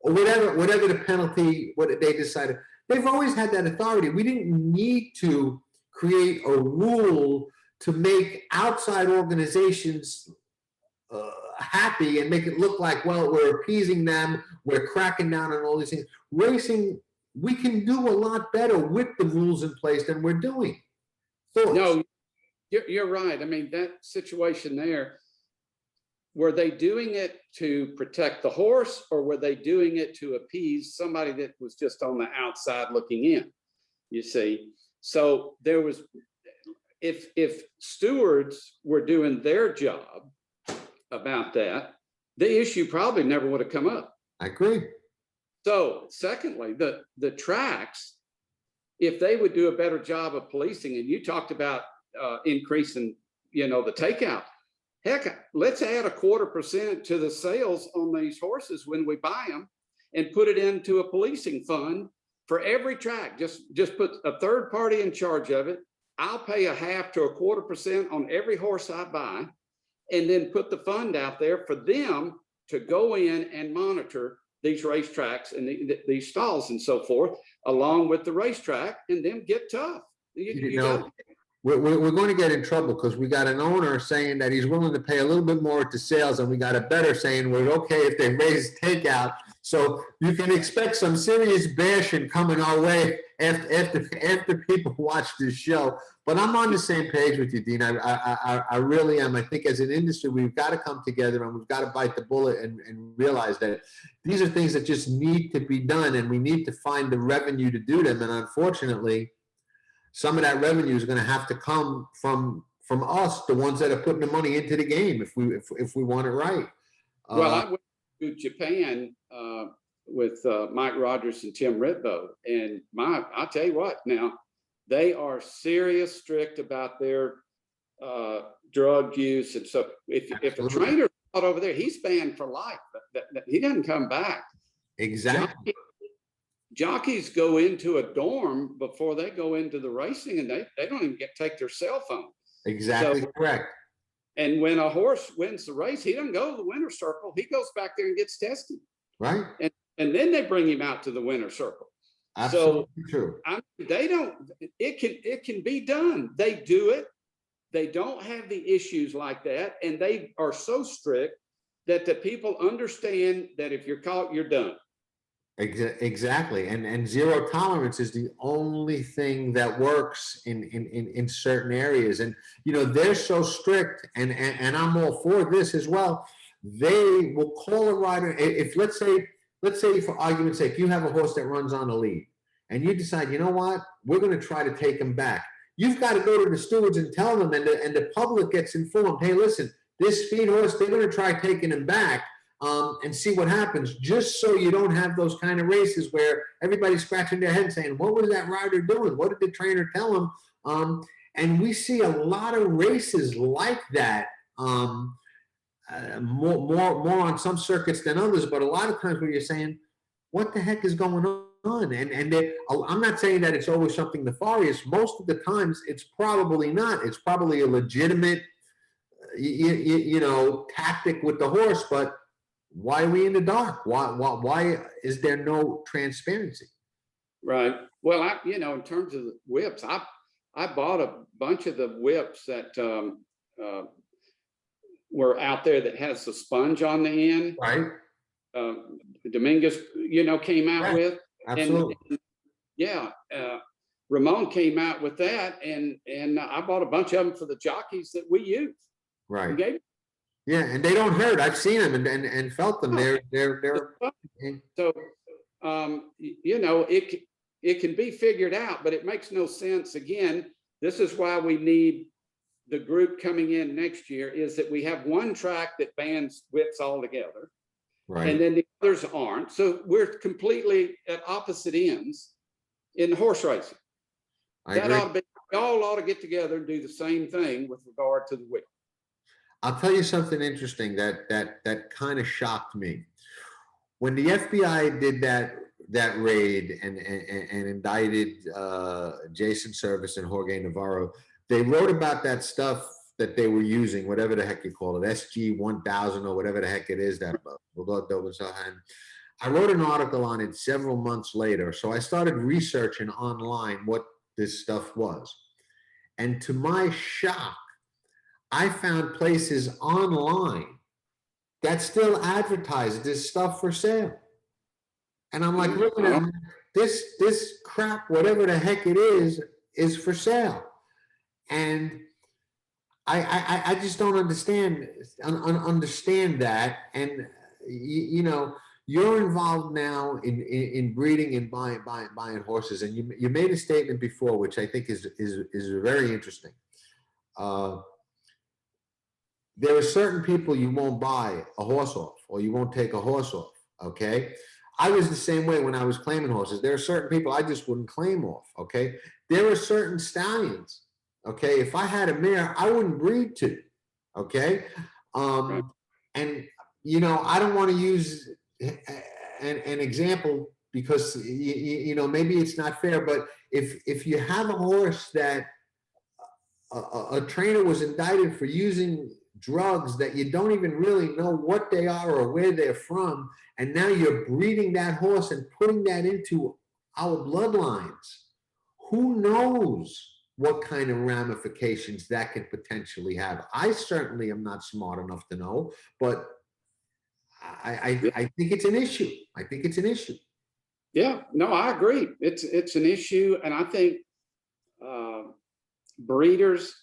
A: Or whatever the penalty, what they decided. They've always had that authority. We didn't need to create a rule to make outside organizations happy and make it look like, well, we're appeasing them, we're cracking down on all these things. Racing, we can do a lot better with the rules in place than we're doing. Thoughts?
B: No, you're right. I mean, that situation there, were they doing it to protect the horse, or were they doing it to appease somebody that was just on the outside looking in? You see, so there was, if stewards were doing their job about that, the issue probably never would have come up.
A: I agree.
B: So secondly, the tracks, if they would do a better job of policing, and you talked about increasing, the takeout, heck, let's add 1/4% to the sales on these horses when we buy them and put it into a policing fund for every track. Just put a third party in charge of it. I'll pay 1/2 to 1/4% on every horse I buy, and then put the fund out there for them to go in and monitor these racetracks and these stalls and so forth, along with the racetrack, and then get tough.
A: We're going to get in trouble because we got an owner saying that he's willing to pay a little bit more to sales, and we got a bettor saying we're okay if they raise takeout. So you can expect some serious bashing coming our way after people watch this show. But I'm on the same page with you, Dean. I really am. I think as an industry, we've got to come together and we've got to bite the bullet and realize that these are things that just need to be done, and we need to find the revenue to do them. And unfortunately, some of that revenue is going to have to come from us, the ones that are putting the money into the game, if we want it right.
B: Well, I went to Japan with Mike Rogers and Tim Ritbo, and I'll tell you what, now they are serious, strict about their drug use, and so if a trainer out over there, he's banned for life. He doesn't come back.
A: Exactly.
B: Jockeys go into a dorm before they go into the racing, and they don't even take their cell phone.
A: Exactly, so, correct.
B: And when a horse wins the race, he doesn't go to the winner's circle. He goes back there and gets tested.
A: Right.
B: And then they bring him out to the winner's circle.
A: Absolutely true.
B: It can be done. They do it. They don't have the issues like that. And they are so strict that the people understand that if you're caught, you're done.
A: Exactly, and zero tolerance is the only thing that works in certain areas, and they're so strict, and I'm all for this as well. They will call a rider if let's say for argument's sake you have a horse that runs on a lead, and you decide, you know what, we're going to try to take him back. You've got to go to the stewards and tell them, and the public gets informed. Hey, listen, this speed horse, they're going to try taking him back. And see what happens, just so you don't have those kind of races where everybody's scratching their head saying, what was that rider doing? What did the trainer tell him? And we see a lot of races like that, more on some circuits than others, but a lot of times where you're saying, what the heck is going on? And I'm not saying that it's always something nefarious. Most of the times it's probably not. It's probably a legitimate, tactic with the horse, but why are we in the dark? Why is there no transparency?
B: Right. Well, in terms of the whips, I bought a bunch of the whips that were out there that has the sponge on the end.
A: Right.
B: Dominguez, came out
A: Right.
B: with.
A: Absolutely.
B: And yeah, Ramon came out with that, and I bought a bunch of them for the jockeys that we use.
A: Right.
B: Okay.
A: Yeah, and they don't hurt. I've seen them and felt them. They're
B: So, it can be figured out, but it makes no sense. Again, this is why we need the group coming in next year, is that we have one track that bans whips altogether,
A: right.
B: and then the others aren't. So we're completely at opposite ends in horse racing.
A: I agree.
B: We all ought to get together and do the same thing with regard to the whip.
A: I'll tell you something interesting that kind of shocked me. When the FBI did that raid and indicted Jason Service and Jorge Navarro, they wrote about that stuff that they were using, whatever the heck you call it, SG 1000 or whatever the heck it is. That I wrote an article on it several months later, so I started researching online what this stuff was, and to my shock, I found places online that still advertise this stuff for sale. And I'm like, look at this crap, whatever the heck it is for sale. And I just don't understand that. And you're involved now in breeding and buying horses. And you made a statement before, which I think is very interesting. There are certain people you won't buy a horse off, or you won't take a horse off. Okay. I was the same way when I was claiming horses. There are certain people I just wouldn't claim off. Okay. There are certain stallions. Okay. If I had a mare, I wouldn't breed to. Okay. And I don't want to use an example because maybe it's not fair, but if you have a horse that a trainer was indicted for using drugs that you don't even really know what they are or where they're from, and now you're breeding that horse and putting that into our bloodlines, who knows what kind of ramifications that could potentially have. I certainly am not smart enough to know, but I think it's an issue. I think it's an issue.
B: Yeah, no, I agree. It's an issue, and I think breeders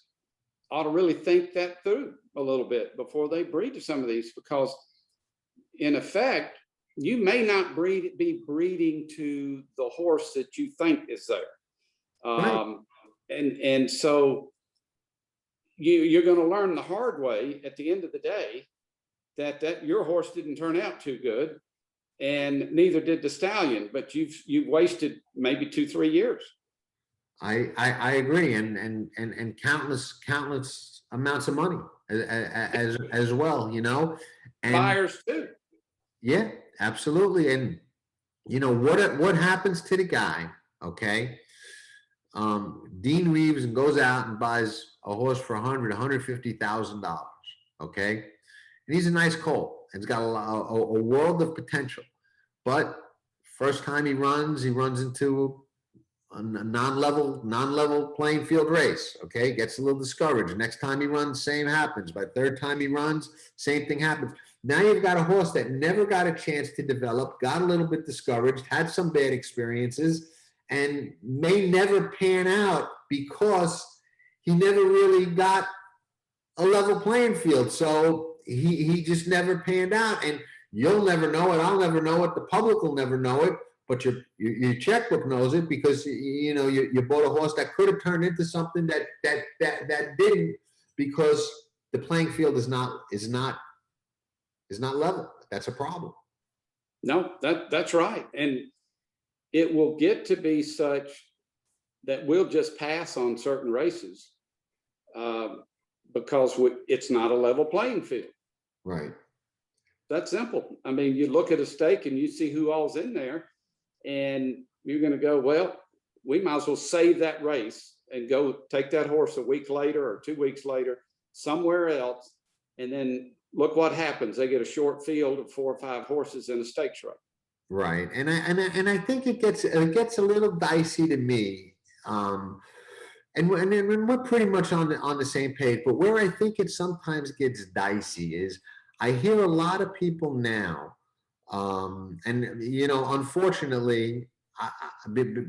B: ought to really think that through a little bit before they breed to some of these, because in effect, you may not be breeding to the horse that you think is there.
A: Right.
B: And so you're going to learn the hard way at the end of the day that your horse didn't turn out too good, and neither did the stallion, but you've wasted maybe 2-3 years.
A: I agree, and countless amounts of money as well, and
B: Buyers too.
A: Yeah, absolutely. And what happens to the guy? Okay, Dean Reeves and goes out and buys a horse for $150,000. Okay, and he's a nice colt and he's got a world of potential, but first time he runs into a non-level playing field race. Okay, gets a little discouraged. Next time he runs, same happens. By third time he runs, same thing happens. Now you've got a horse that never got a chance to develop, got a little bit discouraged, had some bad experiences, and may never pan out because he never really got a level playing field. So he just never panned out, and you'll never know it. I'll never know it. The public will never know it. But your checkbook knows it, because you bought a horse that could have turned into something that didn't, because the playing field is not level. That's a problem.
B: No, that's right, and it will get to be such that we'll just pass on certain races because it's not a level playing field.
A: Right.
B: That's simple. I mean, you look at a stake and you see who all's in there, and you're going to go, well, we might as well save that race and go take that horse a week later or 2 weeks later somewhere else. And then look what happens. They get a short field of 4 or 5 horses in a stakes race.
A: Right. And I think it gets a little dicey to me. And we're pretty much on the same page, but where I think it sometimes gets dicey is I hear a lot of people now And unfortunately,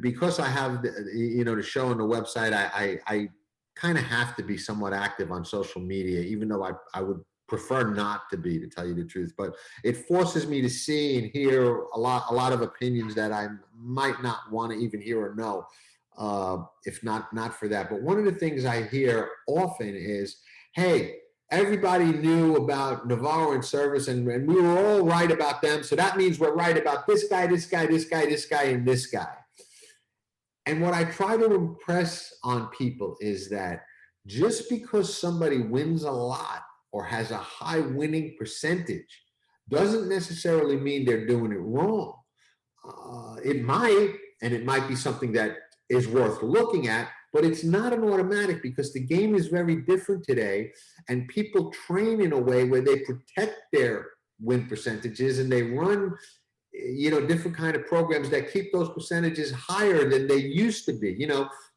A: because I have the show and the website, I kind of have to be somewhat active on social media, even though I would prefer not to be, to tell you the truth. But it forces me to see and hear a lot of opinions that I might not want to even hear or know, if not for that. But one of the things I hear often is, hey, everybody knew about Navarro and Service, and we were all right about them. So that means we're right about this guy, this guy, this guy, this guy, and this guy. And what I try to impress on people is that just because somebody wins a lot or has a high winning percentage doesn't necessarily mean they're doing it wrong. It might, and it might be something that is worth looking at, but it's not an automatic, because the game is very different today, and people train in a way where they protect their win percentages, and they run different kind of programs that keep those percentages higher than they used to be.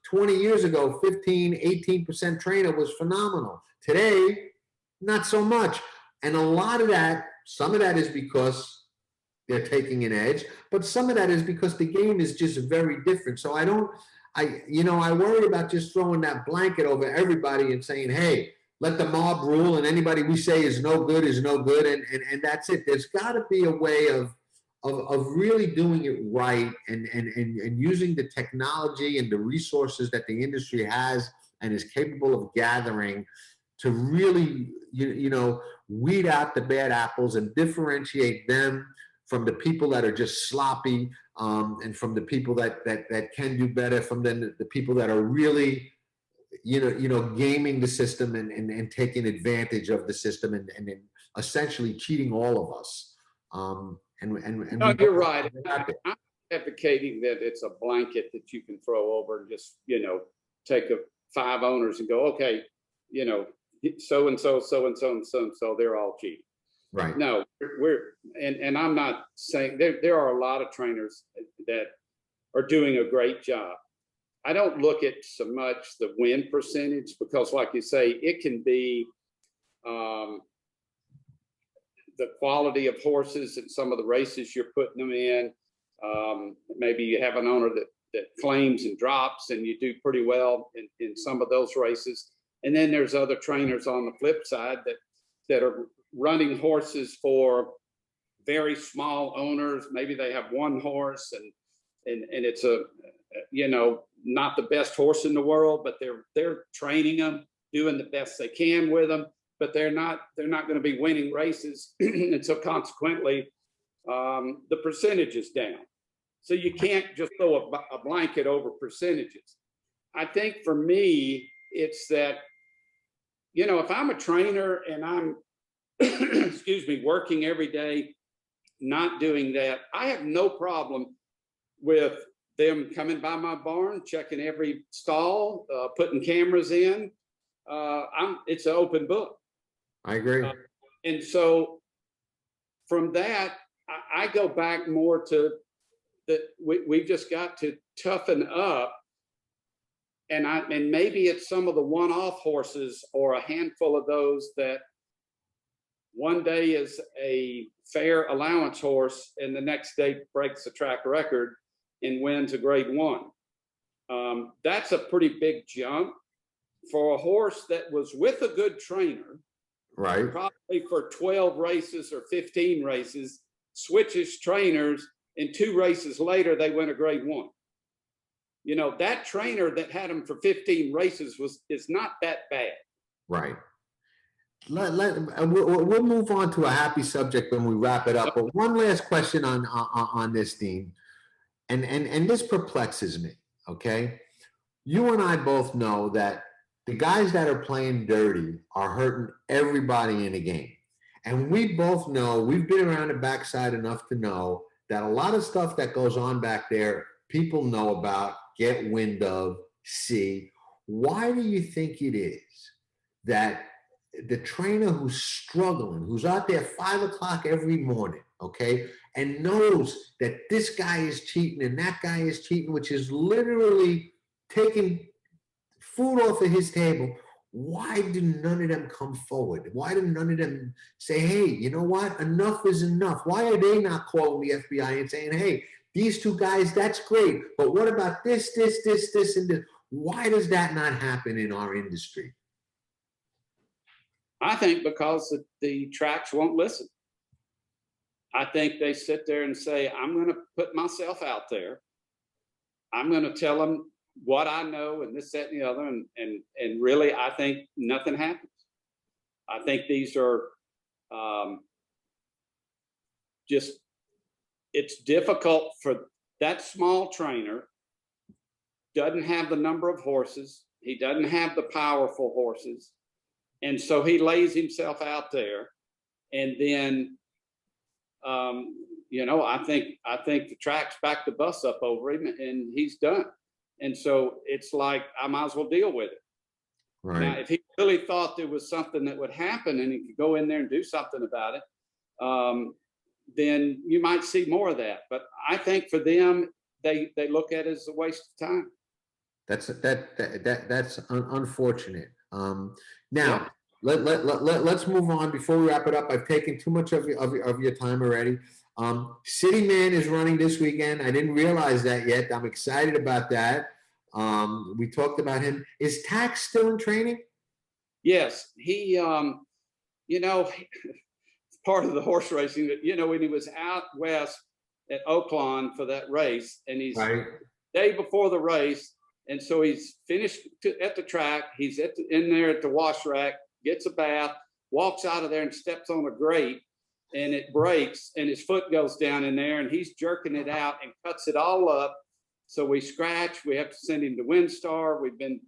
A: 20 years ago, 15-18% trainer was phenomenal. Today, not so much. And a lot of that, some of that is because they're taking an edge, but some of that is because the game is just very different. So I worry about just throwing that blanket over everybody and saying, hey, let the mob rule, and anybody we say is no good, and that's it. There's got to be a way of really doing it right, and using the technology and the resources that the industry has and is capable of gathering to really, weed out the bad apples and differentiate them from the people that are just sloppy, and from the people that can do better, from the people that are really, gaming the system and taking advantage of the system, and essentially cheating all of us.
B: No, you're right. I'm advocating that it's a blanket that you can throw over and just, take 5 owners and go, okay, so and so, so and so, and so and so, they're all cheating.
A: Right.
B: No, and I'm not saying there are a lot of trainers that are doing a great job. I don't look at so much the win percentage, because, like you say, it can be the quality of horses and some of the races you're putting them in. Maybe you have an owner that claims and drops, and you do pretty well in some of those races. And then there's other trainers on the flip side that are running horses for very small owners. Maybe they have one horse, and it's not the best horse in the world, but they're training them, doing the best they can with them, but they're not going to be winning races. And so consequently, the percentage is down. So you can't just throw a blanket over percentages. I think for me, it's that, if I'm a trainer and I'm, excuse me, working every day, not doing that, I have no problem with them coming by my barn, checking every stall, putting cameras in. It's an open book.
A: I agree.
B: And so from that, I go back more to that we've just got to toughen up. And maybe it's some of the one-off horses, or a handful of those that one day is a fair allowance horse and the next day breaks the track record and wins a grade 1. That's a pretty big jump for a horse that was with a good trainer,
A: right?
B: Probably for 12 races or 15 races, switches trainers, and 2 races later they win a grade 1. That trainer that had him for 15 races is not that bad.
A: Right. We'll move on to a happy subject when we wrap it up. But one last question on this, Dean, and this perplexes me. Okay, you and I both know that the guys that are playing dirty are hurting everybody in the game, and we both know, we've been around the backside enough to know that a lot of stuff that goes on back there, people know about, get wind of, see. Why do you think it is that the trainer who's struggling, who's out there 5 o'clock every morning, okay, and knows that this guy is cheating and that guy is cheating, which is literally taking food off of his table, why do none of them come forward? Why do none of them say, hey, you know what? Enough is enough. Why are they not calling the FBI and saying, hey, these two guys, that's great, but what about this, and this? Why does that not happen in our industry?
B: I think because the tracks won't listen. I think they sit there and say, I'm going to put myself out there. I'm going to tell them what I know and this, that, and the other. And really, I think nothing happens. I think these are just, it's difficult for that small trainer, doesn't have the number of horses. He doesn't have the powerful horses. And so he lays himself out there. And then, you know, I think the track's backed the bus up over him and he's done. And so it's like, I might as well deal with it.
A: Right.
B: Now, if he really thought there was something that would happen and he could go in there and do something about it, then you might see more of that. But I think for them, they look at it as a waste of time.
A: That's unfortunate. Now, yeah. Let's move on. Before we wrap it up, I've taken too much of your time already. City Man is running this weekend. I didn't realize that yet. I'm excited about that. We talked about him. Is Tax still in training?
B: Yes, he, you know, part of the horse racing, you know, when he was out west at Oakland for that race, and he's right. Day before the race, and so he's finished at the track. He's in there at the wash rack, gets a bath, walks out of there and steps on a grate, and it breaks, and his foot goes down in there, and he's jerking it out and cuts it all up. So we scratch. We have to send him to WinStar. We've been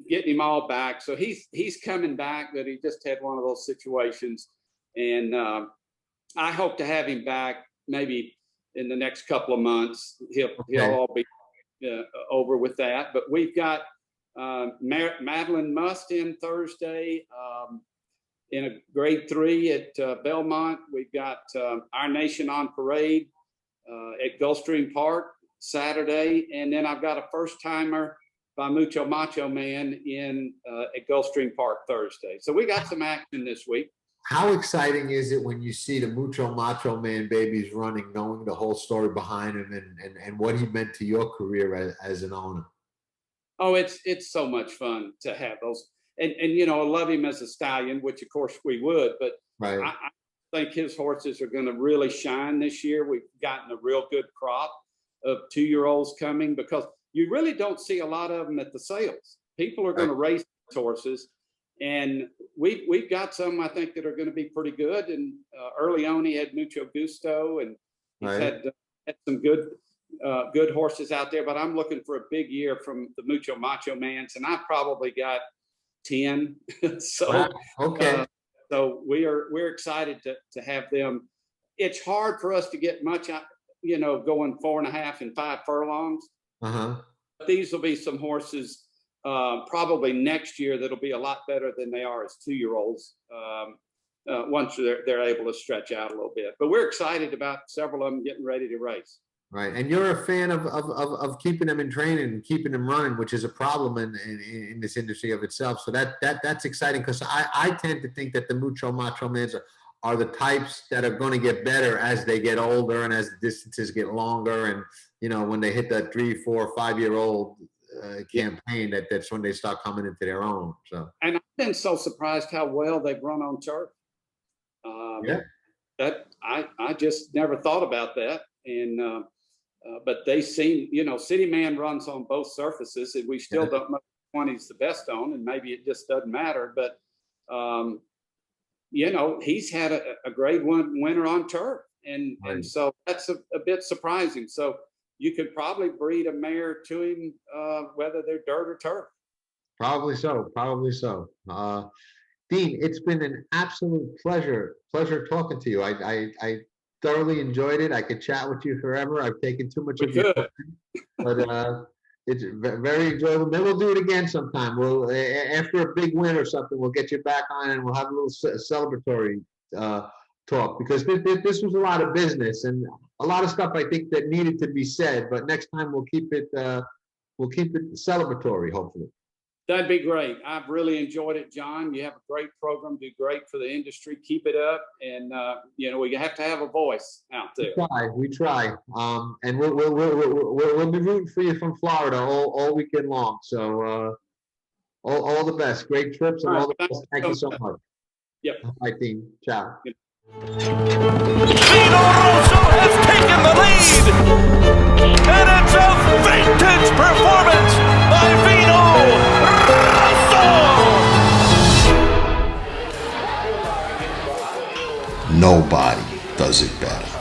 B: getting him all back. So he's coming back, but he just had one of those situations. And I hope to have him back maybe in the next couple of months. He'll all be over with that. But we've got Madeline Must in Thursday in a grade 3 at Belmont. We've got Our Nation on Parade at Gulfstream Park Saturday. And then I've got a first timer by Mucho Macho Man at Gulfstream Park Thursday. So we got some action this week.
A: How exciting is it when you see the Mucho Macho Man babies running, knowing the whole story behind him and what he meant to your career as an owner?
B: Oh, it's so much fun to have those. And you know, I love him as a stallion, which of course we would, but right. I think his horses are going to really shine this year. We've gotten a real good crop of 2-year-olds coming because you really don't see a lot of them at the sales. People are going to race horses. And we've got some, I think, that are going to be pretty good. And early on, he had Mucho Gusto, and he's had some good horses out there. But I'm looking for a big year from the Mucho Macho Mans, and I've probably got 10. So so we're excited to have them. It's hard for us to get much, you know, going 4.5 and 5 furlongs. These will be some horses. Probably next year that'll be a lot better than they are as 2-year-olds once they're able to stretch out a little bit. But we're excited about several of them getting ready to race.
A: Right, and you're a fan of keeping them in training and keeping them running, which is a problem in this industry of itself. So that's exciting because I tend to think that the Mucho Macho Mans are the types that are going to get better as they get older and as the distances get longer, and you know when they hit that 3, 4, 5-year-old campaign, that's when they start coming into their own. So, and I've
B: been so surprised how well they've run on turf. That I just never thought about that. And but they seem, you know, City Man runs on both surfaces, and we still don't know which one he's the best on, and maybe it just doesn't matter. But you know, he's had a grade 1 winner on turf, and so that's a bit surprising. So you could probably breed a mare to him, whether they're dirt or turf.
A: Probably so. Dean, it's been an absolute pleasure talking to you. I thoroughly enjoyed it. I could chat with you forever. I've taken too much of your time, but it's very enjoyable. Maybe we'll do it again sometime. We'll after a big win or something, we'll get you back on and we'll have a little celebratory talk, because this was a lot of business and a lot of stuff I think that needed to be said. But next time we'll keep it celebratory, hopefully.
B: That'd be great. I've really enjoyed it, John. You have a great program, do great for the industry. Keep it up. And, we have to have a voice out there.
A: We try. And we'll be rooting for you from Florida all weekend long. So all the best. Great trips and all the best. Thank you so much.
B: Yep.
A: All right, Dean. Ciao.
C: Vino Rosso has taken the lead, and it's a vintage performance by Vino Rosso.
D: Nobody does it better.